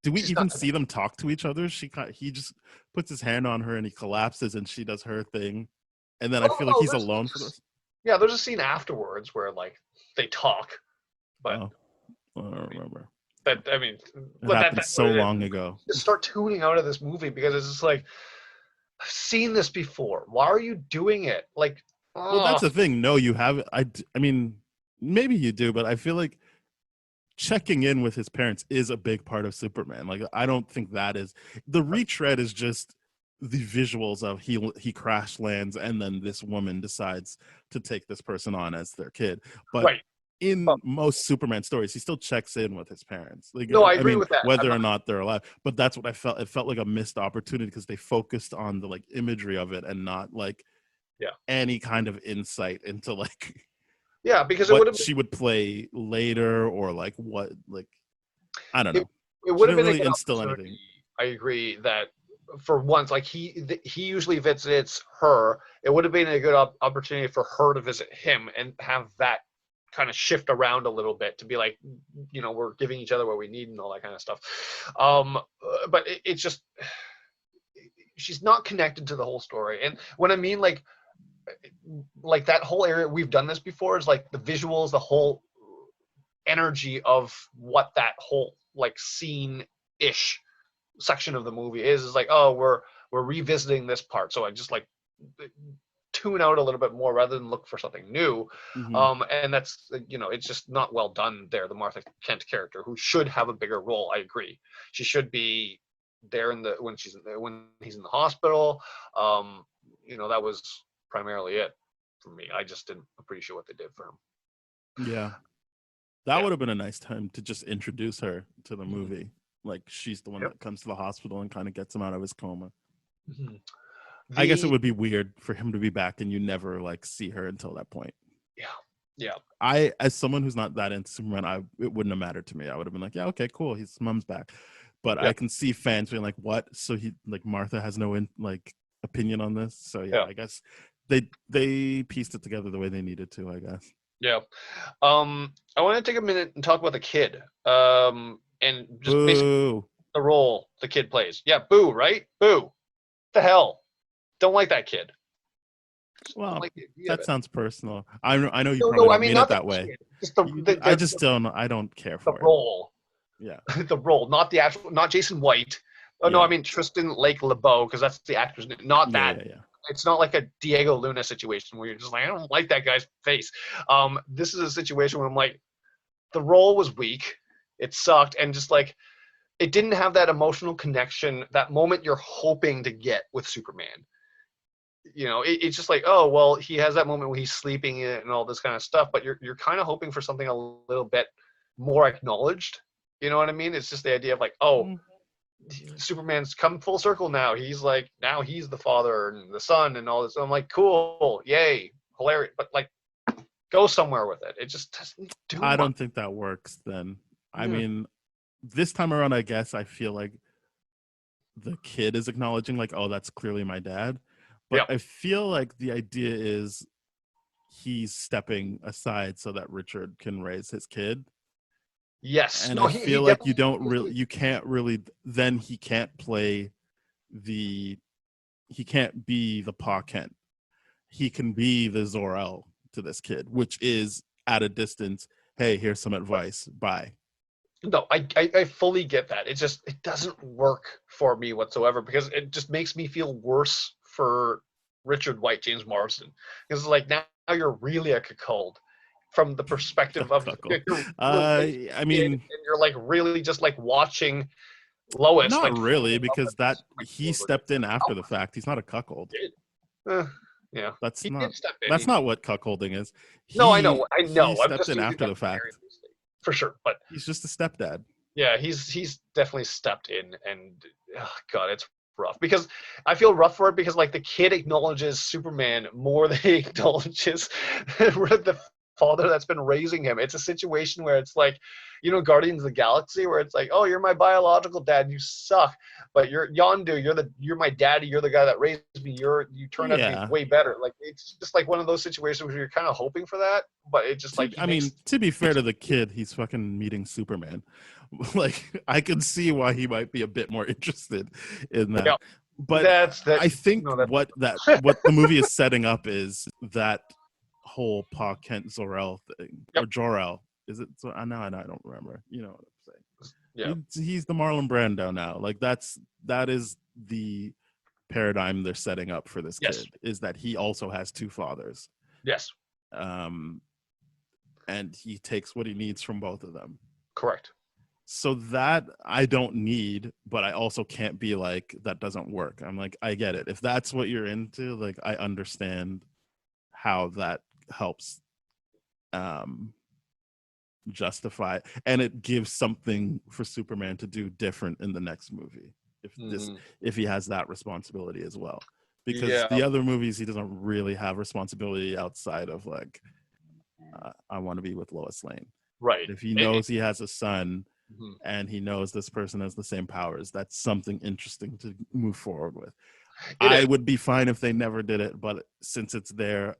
do we she's not. even see them talk to each other? He just puts his hand on her and he collapses, and she does her thing, and then I Oh feel like no, he's alone for this. yeah. There's a scene afterwards where like they talk, but Oh, I I don't mean, remember. I mean, It but happened that's so what it is. long ago. Just start tuning out of this movie because it's just like I've seen this before. Why are you doing it? Like, Well, that's oh, the thing. No, you have. I mean, maybe you do, but I feel like checking in with his parents is a big part of Superman. Like, I don't think that is the retread is just the visuals of he crash lands and then this woman decides to take this person on as their kid. But right. Oh, in most Superman stories, he still checks in with his parents. Like, no, I I agree mean, with that. I'm whether or not. not they're alive. But that's what I felt. It felt like a missed opportunity because they focused on the like imagery of it and not like Yeah, any kind of insight into like yeah, because it would what have she would play later or like what like I don't it, know. it She would have didn't been a really good instill opportunity. anything. I agree that for once, like he usually visits her. It would have been a good opportunity for her to visit him and have that kind of shift around a little bit to be like, we're giving each other what we need and all that kind of stuff. But it's just she's not connected to the whole story. And when I mean like that whole area, we've done this before, is like the visuals, the whole energy of what that whole like scene ish section of the movie is like, oh, we're revisiting this part, so I just like tune out a little bit more rather than look for something new. Hmm. And that's it's just not well done there. The Martha Kent character, who should have a bigger role, I agree, she should be there when he's in the hospital. That was primarily it for me. I just didn't appreciate what they did for him. Yeah, that Yeah. would have been a nice time to just introduce her to the Mhm. movie. Like she's the one Yep. that comes to the hospital and kind of gets him out of his coma. Mhm. I guess it The would be weird for him to be back and you never like see her until that point. Yeah, yeah, I, as someone who's not that into Superman, it wouldn't have mattered to me. I would have been like, yeah, okay, cool, his mom's back. But yeah, I can see fans being like, what? So he like Martha has no like opinion on this. So yeah, yeah, I guess they pieced it together the way they needed to. I guess. yeah. I want to take a minute and talk about the kid. And just basically Boo. the role the kid plays. Yeah, Boo, right? Boo. What the hell? Don't like that kid. Just don't Well, like the idea of that it. sounds personal. I know you No, probably no, I don't mean mean it not the that way. kid. Just I just don't. I don't care the for it. role. Yeah. The role, not the actual, not Jason White. Oh no, I Yeah. mean Tristan Lake LeBeau, because that's the actor's name. Not Yeah. that. Yeah. Yeah. It's not like a Diego Luna situation where you're just like, I don't like that guy's face. This is a situation where I'm like, the role was weak. It sucked, and just like it didn't have that emotional connection, that moment you're hoping to get with Superman. It's just like, oh well, he has that moment when he's sleeping in it and all this kind of stuff, but you're kind of hoping for something a little bit more acknowledged. You know what I mean? It's just the idea of like, oh, Superman's come full circle now. He's like, now he's the father and the son and all this. I'm like, cool, yay, hilarious. But like, go somewhere with it. It just doesn't do I much. don't think that works then. I mean, this time around, I guess I feel like the kid is acknowledging like, oh, that's clearly my dad. But I feel like the idea is he's stepping aside so that Richard can raise his kid. Yes. And No, I feel like you can't really, then he can't play he can't be the Pa Kent. He can be the Zor-El to this kid, which is at a distance, hey, here's some advice, bye. No, I fully get that. It doesn't work for me whatsoever, because it just makes me feel worse for Richard White, James Marsden, because like now you're really a cuckold from the perspective of I mean, and you're like really just like watching Lois. Not like really, because he stepped in after the fact. He's not a cuckold. Yeah, That's he not did step in. that's not what cuckolding is. No, I know. He I'm stepped just in using after that the fact. for sure, but He's just a stepdad. yeah, he's definitely stepped in, and oh God, it's rough, because I feel rough for it, because like the kid acknowledges Superman more than he acknowledges the father that's been raising him. It's a situation where it's like, Guardians of the Galaxy, where it's like, oh, you're my biological dad, you suck, but you're Yondu, you're my daddy, you're the guy that raised me, you turned out to be way better. Like, it's just like one of those situations where you're kind of hoping for that, but it just to be fair to the kid, he's fucking meeting Superman. Like, I can see why he might be a bit more interested in that. But I think what the movie is setting up is that whole Pa Kent Zor-El thing, or Jor-El. Is it? So I don't remember. You know what I'm saying? Yeah, he's the Marlon Brando now. Like that is the paradigm they're setting up for this kid. Is that he also has two fathers? Yes. And he takes what he needs from both of them. Correct. So that I don't need, but I also can't be like, that doesn't work. I'm like, I get it. If that's what you're into, like, I understand how that helps justify, and it gives something for Superman to do different in the next movie if he has that responsibility as well, because the other movies he doesn't really have responsibility outside of like I want to be with Lois Lane, right? If he knows he has a son and he knows this person has the same powers, that's something interesting to move forward with. I would be fine if they never did it, but since it's there,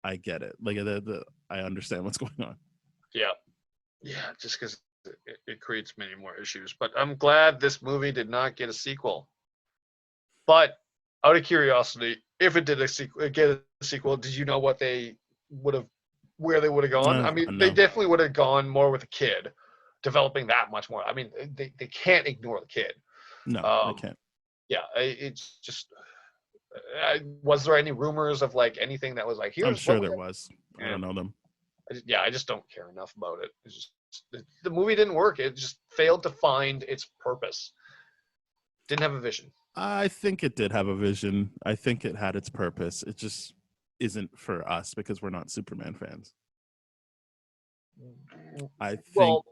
I get it. Like I understand what's going on. Yeah, just because it creates many more issues. But I'm glad this movie did not get a sequel. But out of curiosity, if it did get a sequel, did you know where they would have gone? I mean, they definitely would have gone more with a kid, developing that much more. I mean, they can't ignore the kid. No, they can't. Yeah, it's just. Was there any rumors of like anything that was like? I'm sure there was. I don't know them. I just don't care enough about it. It's just the movie didn't work. It just failed to find its purpose. Didn't have a vision. I think it did have a vision. I think it had its purpose. It just isn't for us because we're not Superman fans. I think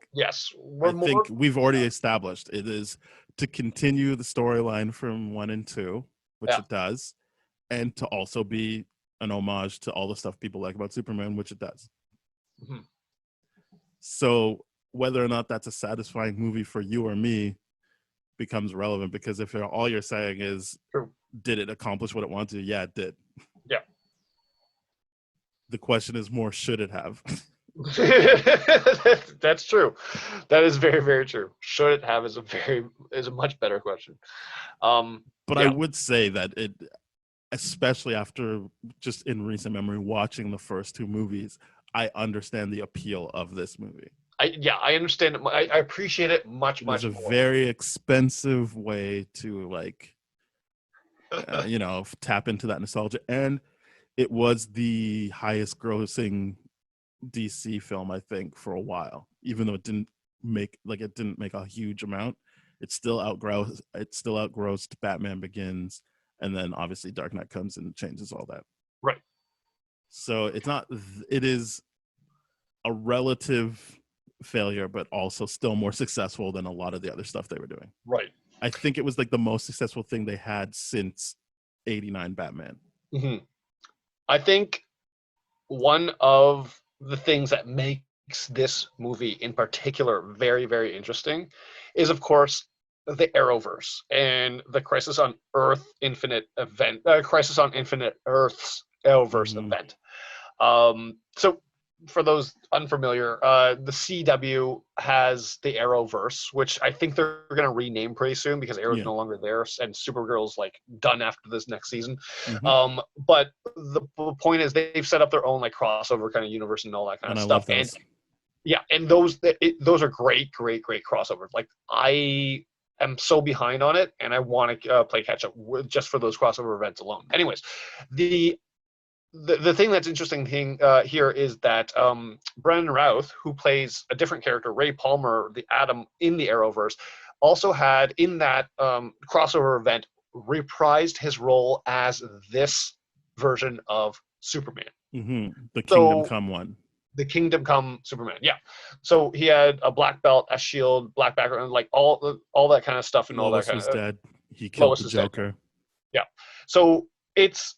we've already established it is to continue the storyline from 1 and 2, which it does, and to also be an homage to all the stuff people like about Superman, which it does. Mm-hmm. So whether or not that's a satisfying movie for you or me becomes relevant, because if all you're saying is, did it accomplish what it wanted to? Yeah, it did. Yeah. The question is more, should it have? That's true. That is very, very true. Should it have is a much better question. But I would say that it, especially after just in recent memory watching the first 2 movies, I understand the appeal of this movie. I understand it. I appreciate it much more. It's a very expensive way to tap into that nostalgia, and it was the highest grossing DC film, I think, for a while. Even though it didn't make a huge amount, it still outgrossed Batman Begins, and then obviously Dark Knight comes and changes all that. Right. So it is a relative failure, but also still more successful than a lot of the other stuff they were doing. Right. I think it was like the most successful thing they had since '89 Batman. Mm-hmm. I think one of the things that makes this movie in particular very, very interesting is, of course, the Arrowverse and the Crisis on Infinite Earths Arrowverse event. So for those unfamiliar, the CW has the Arrowverse, which I think they're going to rename pretty soon because Arrow's no longer there and Supergirl's like done after this next season. But the point is they've set up their own like crossover kind of universe and all that kind of stuff. And yeah, and those are great crossovers. Like I am so behind on it, and I want to play catch up just for those crossover events alone. Anyways, the thing that's interesting here is that Brendan Routh, who plays a different character, Ray Palmer, the Atom in the Arrowverse, also had in that crossover event reprised his role as this version of Superman. The Kingdom Come one. The Kingdom Come Superman, yeah. So he had a black belt, a shield, black background, like all that kind of stuff, and Lois all that kind was of. dead. He killed Lois the Joker. Dead. Yeah. So it's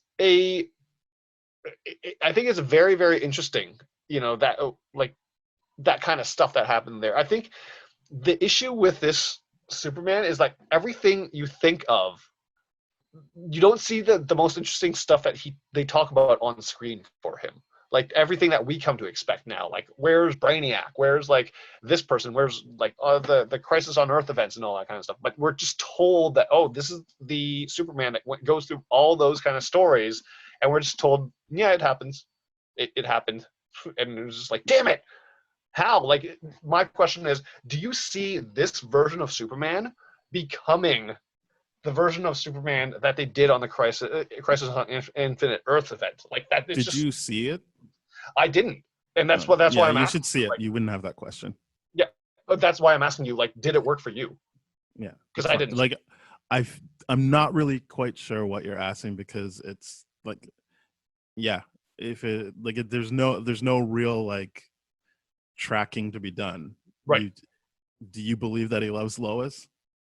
I think it's very, very interesting, that like that kind of stuff that happened there. I think the issue with this Superman is like everything you think of, you don't see the most interesting stuff that they talk about on screen for him. Like everything that we come to expect now, like where's Brainiac, where's like this person, where's like the Crisis on Earth events and all that kind of stuff. But we're just told that, oh, this is the Superman that goes through all those kind of stories. And we're just told, yeah, it happens. It happened. And it was just like, damn it. How? Like, my question is, do you see this version of Superman becoming the version of Superman that they did on the Crisis on Infinite Earth event? Like that. Did you see it? I didn't. And that's why I'm asking. You should see it. Like, you wouldn't have that question. Yeah. But that's why I'm asking you, like, did it work for you? Yeah. Because I didn't. Like, I'm not really quite sure what you're asking because it's, like, yeah, if it like it, there's no real like tracking to be done. Right. Do you believe that he loves Lois?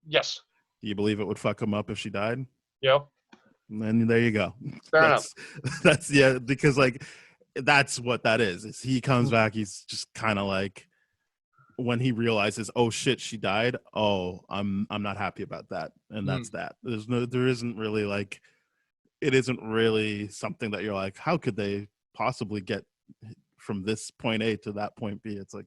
Yes. Do you believe it would fuck him up if she died? Yep. And then there you go. Fair enough. That's because like that's what that is he comes back, he's just kind of like, when he realizes, oh shit, she died, oh, I'm not happy about that, and that's that. There isn't really like, it isn't really something that you're like, how could they possibly get from this point A to that point B? It's like,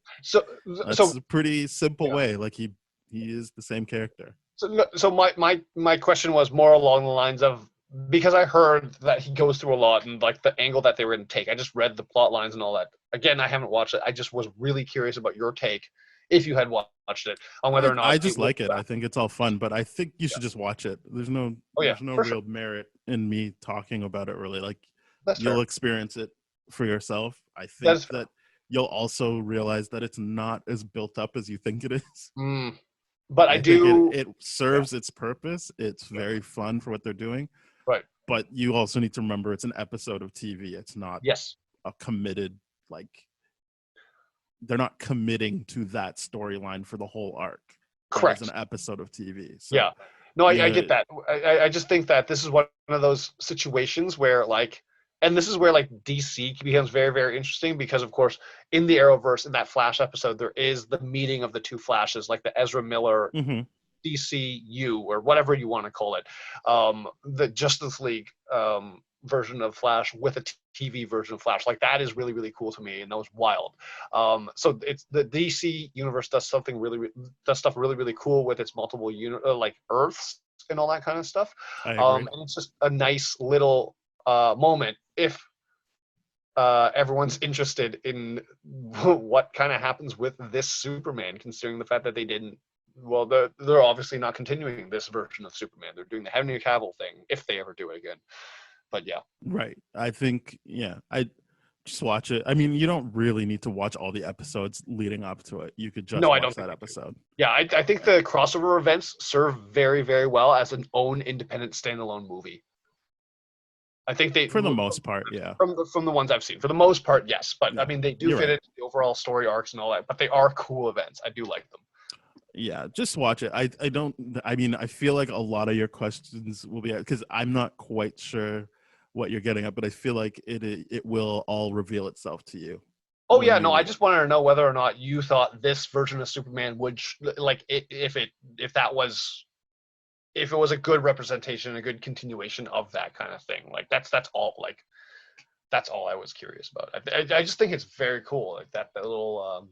that's a pretty simple way. Like he is the same character. So my question was more along the lines of, because I heard that he goes through a lot and like the angle that they were going to take. I just read the plot lines and all that. Again, I haven't watched it. I just was really curious about your take, if you had watched it, on whether or not. I just like it. I think it's all fun, but I think you should just watch it. There's no real merit in me talking about it, really. Like, you'll experience it for yourself. I think that you'll also realize that it's not as built up as you think it is. But I do. It serves its purpose. It's very fun for what they're doing. Right. But you also need to remember it's an episode of TV. It's not a committed, like, they're not committing to that storyline for the whole arc. Correct. It's an episode of TV. So, yeah. No, I get that. I just think that this is one of those situations where, like, and this is where, like, DC becomes very, very interesting because, of course, in the Arrowverse, in that Flash episode, there is the meeting of the two Flashes, like the Ezra Miller DCU, or whatever you want to call it, the Justice League version of Flash with a TV version of Flash. Like, that is really, really cool to me, and that was wild. So it's the DC universe does stuff really, really cool with its multiple like Earths and all that kind of stuff. And it's just a nice little moment if everyone's interested in what kind of happens with this Superman, considering the fact that they didn't. Well, they're obviously not continuing this version of Superman. They're doing the Henry Cavill thing if they ever do it again. But yeah, right. I think Just watch it. I mean, you don't really need to watch all the episodes leading up to it. You could just No, I watch don't that think you do. episode. Yeah, I think the crossover events serve very, very well as an own independent standalone movie. I think they, For the most part, yeah. from the ones I've seen, for the most part, yes. But Yeah, I mean, they do you're fit right. into the overall story arcs and all that. But they are cool events. I do like them. Yeah, just watch it. I don't. I mean, I feel like a lot of your questions will be because I'm not quite sure what you're getting at, but I feel like it will all reveal itself to you. Oh when yeah, you no, I read just wanted to know whether or not you thought this version of Superman would if it was a good representation, a good continuation of that kind of thing. Like that's all. Like that's all I was curious about. I just think it's very cool. Like that little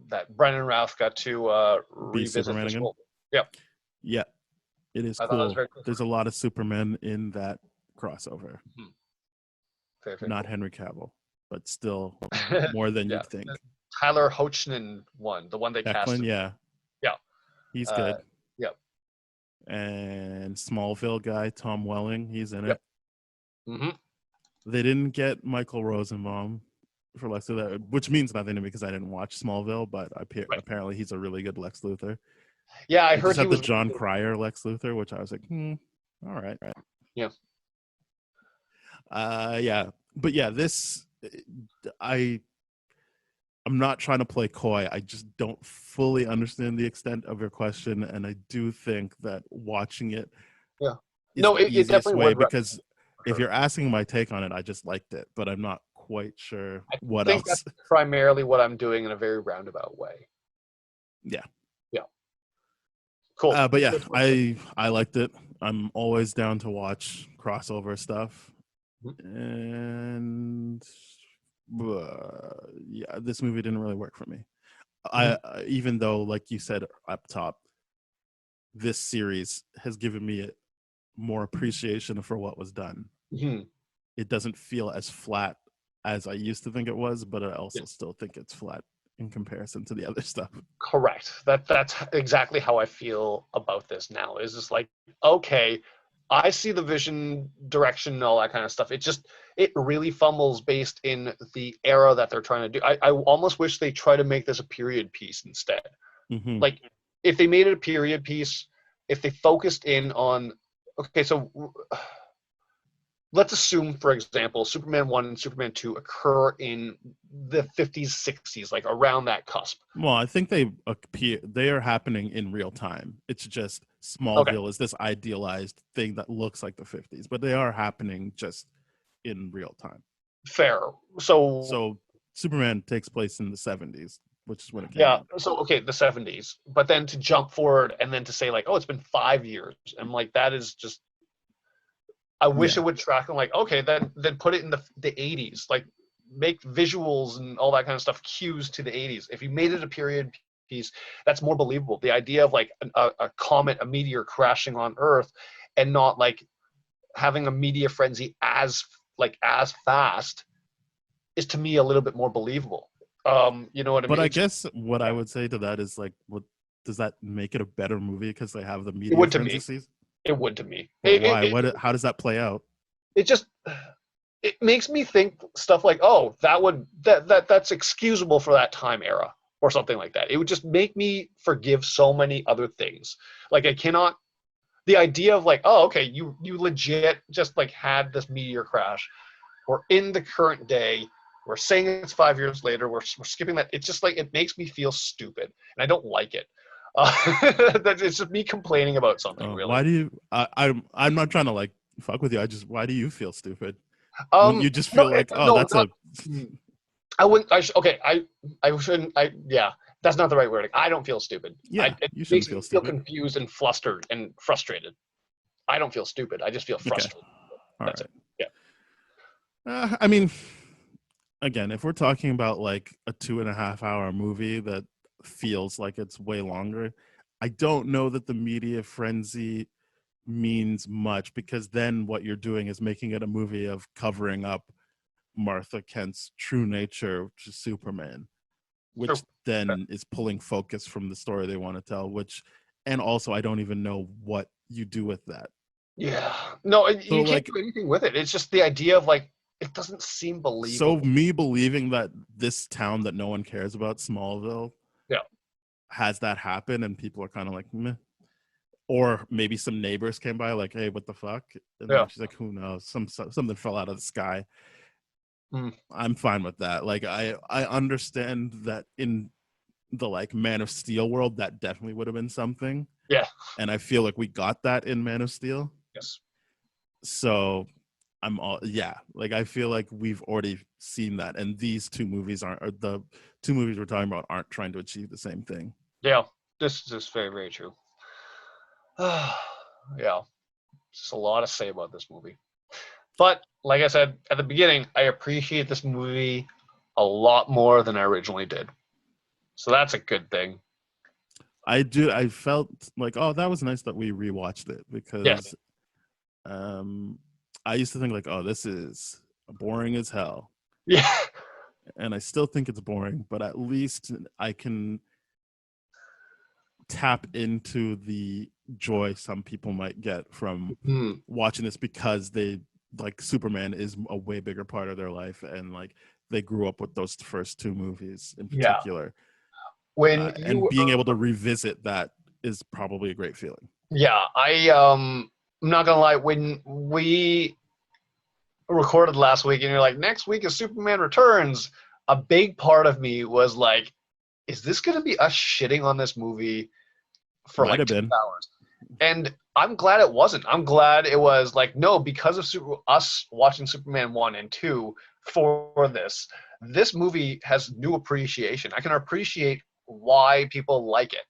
that Brendan Routh got to Be revisit Superman this again. role. Yep, Yeah, it is I thought that was cool. very cool. There's a lot of Superman in that crossover. Very, very Not cool. Henry Cavill, but still more than Yeah. you'd think. Tyler Hoechlin one, the one they Declan, casted. yeah, Yeah. he's good. Yep. And Smallville guy Tom Welling, he's in it. Yep. Mm-hmm. They didn't get Michael Rosenbaum for Lex Luthor, which means nothing to me because I didn't watch Smallville, but apparently he's a really good Lex Luthor. Yeah, I He heard just he had the was John Cryer Lex Luthor, which I was like, all right. Yeah. Yeah. But yeah, this I'm not trying to play coy. I just don't fully understand the extent of your question, and I do think that watching it Yeah. is No, the it easiest definitely way would. because if Sure. you're asking my take on it, I just liked it, but I'm not quite sure what I think else. that's primarily what I'm doing in a very roundabout way. Yeah. Yeah. Cool. But yeah, I liked it. I'm always down to watch crossover stuff, and yeah, this movie didn't really work for me. Even though, like you said up top, this series has given me more appreciation for what was done. Mm-hmm. It doesn't feel as flat as I used to think it was, but I also still think it's flat in comparison to the other stuff. Correct. That's exactly how I feel about this now. Is just like, okay, I see the vision, direction, and all that kind of stuff. It really fumbles based in the era that they're trying to do. I almost wish they try to make this a period piece instead. Mm-hmm. Like if they made it a period piece, if they focused in on, okay, so let's assume, for example, Superman 1 and Superman 2 occur in the 50s, 60s, like around that cusp. Well, I think they are happening in real time. It's just Smallville is this idealized thing that looks like the 50s, but they are happening just in real time. Fair. So Superman takes place in the 70s, which is when it came yeah. out. So, okay, the 70s. But then to jump forward and then to say, like, oh, it's been 5 years. And, like, that is just... I wish it would track and like, okay, then put it in the 80s, like make visuals and all that kind of stuff cues to the 80s. If you made it a period piece, that's more believable. The idea of like a comet, a meteor crashing on Earth, and not like having a media frenzy as fast is to me a little bit more believable. You know what I mean? But I guess what I would say to that is like, what does that make it a better movie because they have the media frenzy? It would to me. Why? How does that play out? It makes me think stuff like, oh, that's excusable for that time era or something like that. It would just make me forgive so many other things. Like I cannot. The idea of like, oh, okay, you legit just like had this meteor crash. We're in the current day. We're saying it's 5 years later. We're skipping that. It's just like it makes me feel stupid, and I don't like it. It's just me complaining about something. Really. Why do you? I'm not trying to like fuck with you. Why do you feel stupid? Wouldn't you just feel I wouldn't. I shouldn't. Yeah, that's not the right word. I don't feel stupid. Yeah, you shouldn't feel stupid. Feel confused and flustered and frustrated. I don't feel stupid. I just feel frustrated. Okay. That's it. Yeah. I mean, again, if we're talking about like a 2.5 hour movie that feels like it's way longer, I don't know that the media frenzy means much because then what you're doing is making it a movie of covering up Martha Kent's true nature, which is Superman, which then is pulling focus from the story they want to tell, and also I don't even know what you do with that. Yeah. No, you can't do anything with it. It's just the idea of like, it doesn't seem So believable. me believing that this town that no one cares about, Smallville, Yeah. has that happen, and people are kind of like, meh. Or maybe some neighbors came by, like, "Hey, what the fuck?" And Yeah. then she's like, "Who knows? Something fell out of the sky." Mm. I'm fine with that. Like, I understand that in the like Man of Steel world, that definitely would have been something, Yeah. and I feel like we got that in Man of Steel. Yes. So I'm all like I feel like we've already seen that, and these two movies aren't, or the two movies we're talking about aren't trying to achieve the same thing. Yeah. This is very, very true. Yeah. Just a lot to say about this movie. But like I said at the beginning, I appreciate this movie a lot more than I originally did. So that's a good thing. I felt like, oh, that was nice that we rewatched it, Yes. because I used to think like, oh, this is boring as hell, Yeah. and I still think it's boring, but at least I can tap into the joy some people might get from Hmm. watching this, because they like Superman is a way bigger part of their life, and like they grew up with those first two movies in Yeah. particular, When and you being able to revisit that is probably a great feeling. Yeah, I'm not gonna lie, when we recorded last week and you're like, next week is Superman Returns, a big part of me was like, is this gonna be us shitting on this movie for Might like have 2 been. hours? And I'm glad it wasn't. I'm glad it was like, no, because of us watching Superman 1 and 2 for this movie has new appreciation. I can appreciate why people like it.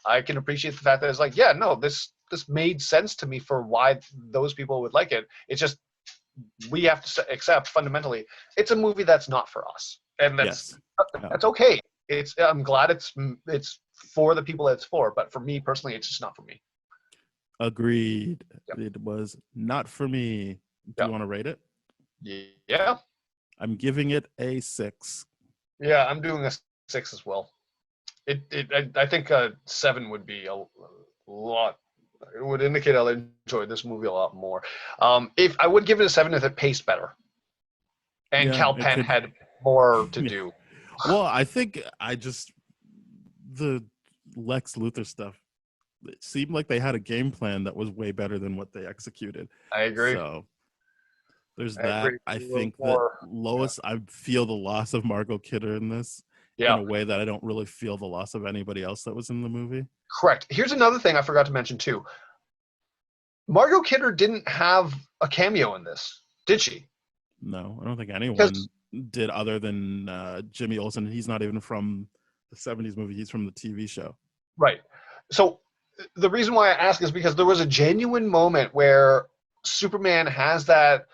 I can appreciate the fact that it's like, yeah, no, this made sense to me for why those people would like it. It's just we have to accept fundamentally it's a movie that's not for us, and Yes. that's okay. I'm glad it's for the people that it's for, but for me personally, it's just not for me. Agreed. Yep. It was not for me. Do you Yeah. want to rate it? Yeah. I'm giving it a 6. Yeah. I'm doing a 6 as well. I think a 7 would be a lot. It would indicate I'll enjoy this movie a lot more. If I would give it a 7 if it paced better and Yeah, Cal it Penn could. had more to Yeah. do. Well, I think the Lex Luthor stuff, it seemed like they had a game plan that was way better than what they executed. I agree. So there's I that. agree. I A little think that more. Lois, I feel the loss of Margot Kidder in this in Yeah. a way that I don't really feel the loss of anybody else that was in the movie. Correct. Here's another thing I forgot to mention too. Margot Kidder didn't have a cameo in this, did she? No, I don't think Because anyone did, other than Jimmy Olsen. He's not even from the 70s movie. He's from the TV show. right. So the reason why I ask is because there was a genuine moment where Superman has that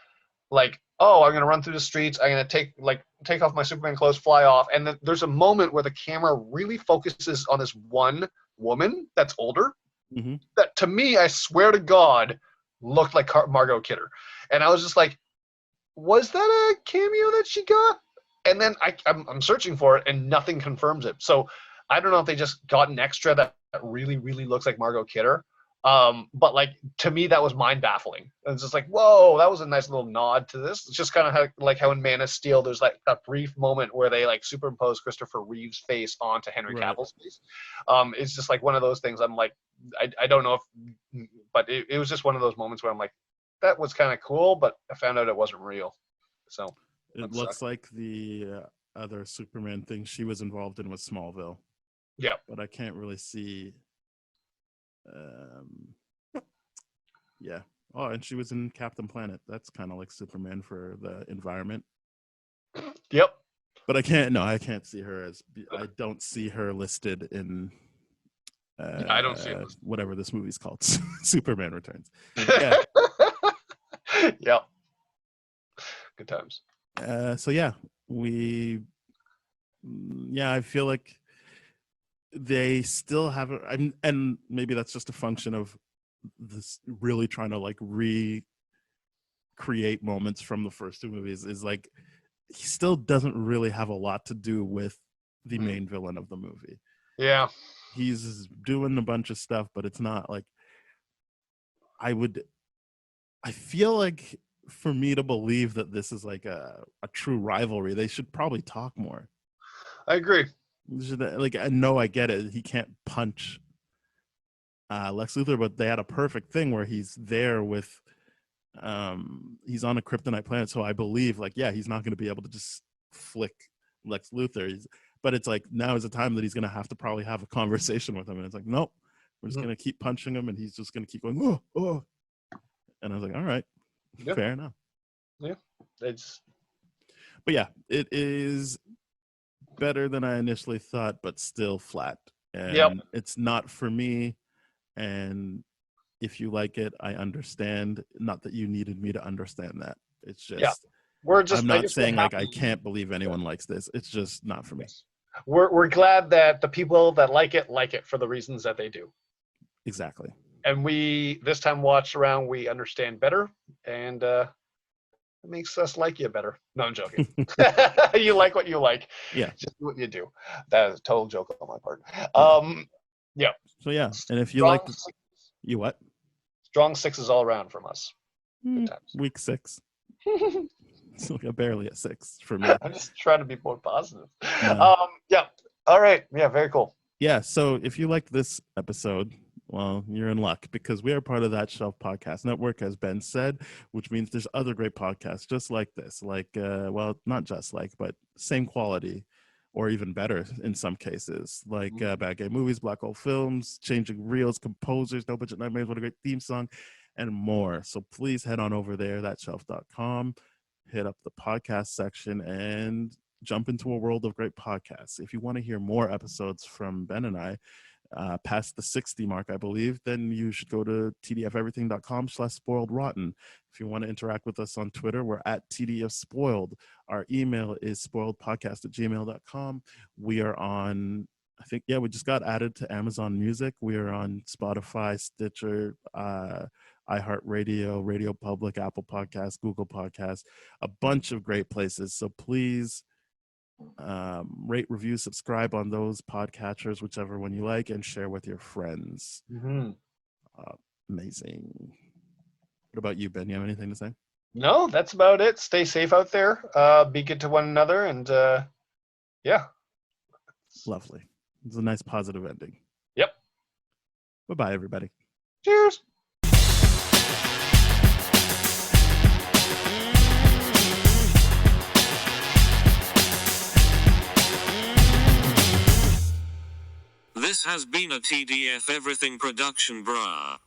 like, oh, I'm gonna run through the streets, I'm gonna take off my Superman clothes, fly off, and then there's a moment where the camera really focuses on this one woman that's older. Mm-hmm. That to me, I swear to God, looked like Margot Kidder, and I was just like, was that a cameo that she got? And then I'm searching for it, and nothing confirms it. So I don't know if they just got an extra that really, really looks like Margot Kidder. But like to me, that was mind baffling. It's just like, whoa, that was a nice little nod to this. It's just kind of like how in Man of Steel, there's like a brief moment where they like superimpose Christopher Reeve's face onto Henry Right. Cavill's face. It's just like one of those things. I'm like, I don't know if, but it was just one of those moments where I'm like, that was kind of cool, but I found out it wasn't real. So It that looks sucked. like the other Superman thing she was involved in was Smallville, Yeah. but I can't really see. Yeah. Oh, and she was in Captain Planet. That's kind of like Superman for the environment. Yep. But I can't see her as. I don't see her listed in I don't see it. whatever this movie's called, Superman Returns. Yeah. Yep. Good times. So yeah, I feel like they still haven't, and maybe that's just a function of this really trying to like recreate moments from the first two movies, is like he still doesn't really have a lot to do with the main villain of the movie. Yeah. He's doing a bunch of stuff, but it's not like I feel like for me to believe that this is like a true rivalry, they should probably talk more. I agree. Like, I know, I get it. He can't punch Lex Luthor, but they had a perfect thing where he's there with, he's on a kryptonite planet, so I believe, like, yeah, he's not going to be able to just flick Lex Luthor. But it's like, now is the time that he's going to have to probably have a conversation with him, and it's like, nope, we're just going to keep punching him, and he's just going to keep going, oh. And I was like, all right, fair enough. Yeah, it's. But yeah, it is better than I initially thought, but still flat. And it's not for me. And if you like it, I understand. Not that you needed me to understand that. It's just, I'm not saying like I can't believe anyone likes this. It's just not for me. We're glad that the people that like it for the reasons that they do. Exactly. And we, this time watched around, we understand better, and it makes us like you better. No, I'm joking. You like what you like. Yeah. Just do what you do. That is a total joke on my part. Yeah. So yeah, and if you like, you what? Strong sixes all around from us. Week 6. It's like barely at 6 for me. I'm just trying to be more positive. No. Yeah. All right. Yeah. Very cool. Yeah. So if you liked this episode, well, you're in luck, because we are part of That Shelf Podcast Network, as Ben said, which means there's other great podcasts just like this, like, well, not just like, but same quality or even better in some cases, like Bad Gay Movies, Black Hole Films, Changing Reels, Composers, No Budget Nightmares, What a Great Theme Song, and more. So please head on over there, thatshelf.com, hit up the podcast section, and jump into a world of great podcasts. If you want to hear more episodes from Ben and I, past the 60 mark, I believe, then you should go to tdfeverything.com/spoiledrotten. If you want to interact with us on Twitter, we're at tdfspoiled. Our email is spoiledpodcast@gmail.com. We are on, I think, we just got added to Amazon Music. We are on Spotify, Stitcher, iHeartRadio, Radio Public, Apple Podcasts, Google Podcasts, a bunch of great places. So please rate, review, subscribe on those podcatchers, whichever one you like, and share with your friends. Amazing. What about you, Ben? You have anything to say? No, that's about it. Stay safe out there. Be good to one another, and yeah. Lovely. It's a nice positive ending. Yep. Bye-bye, everybody. Cheers. This has been a TDF Everything production, brah.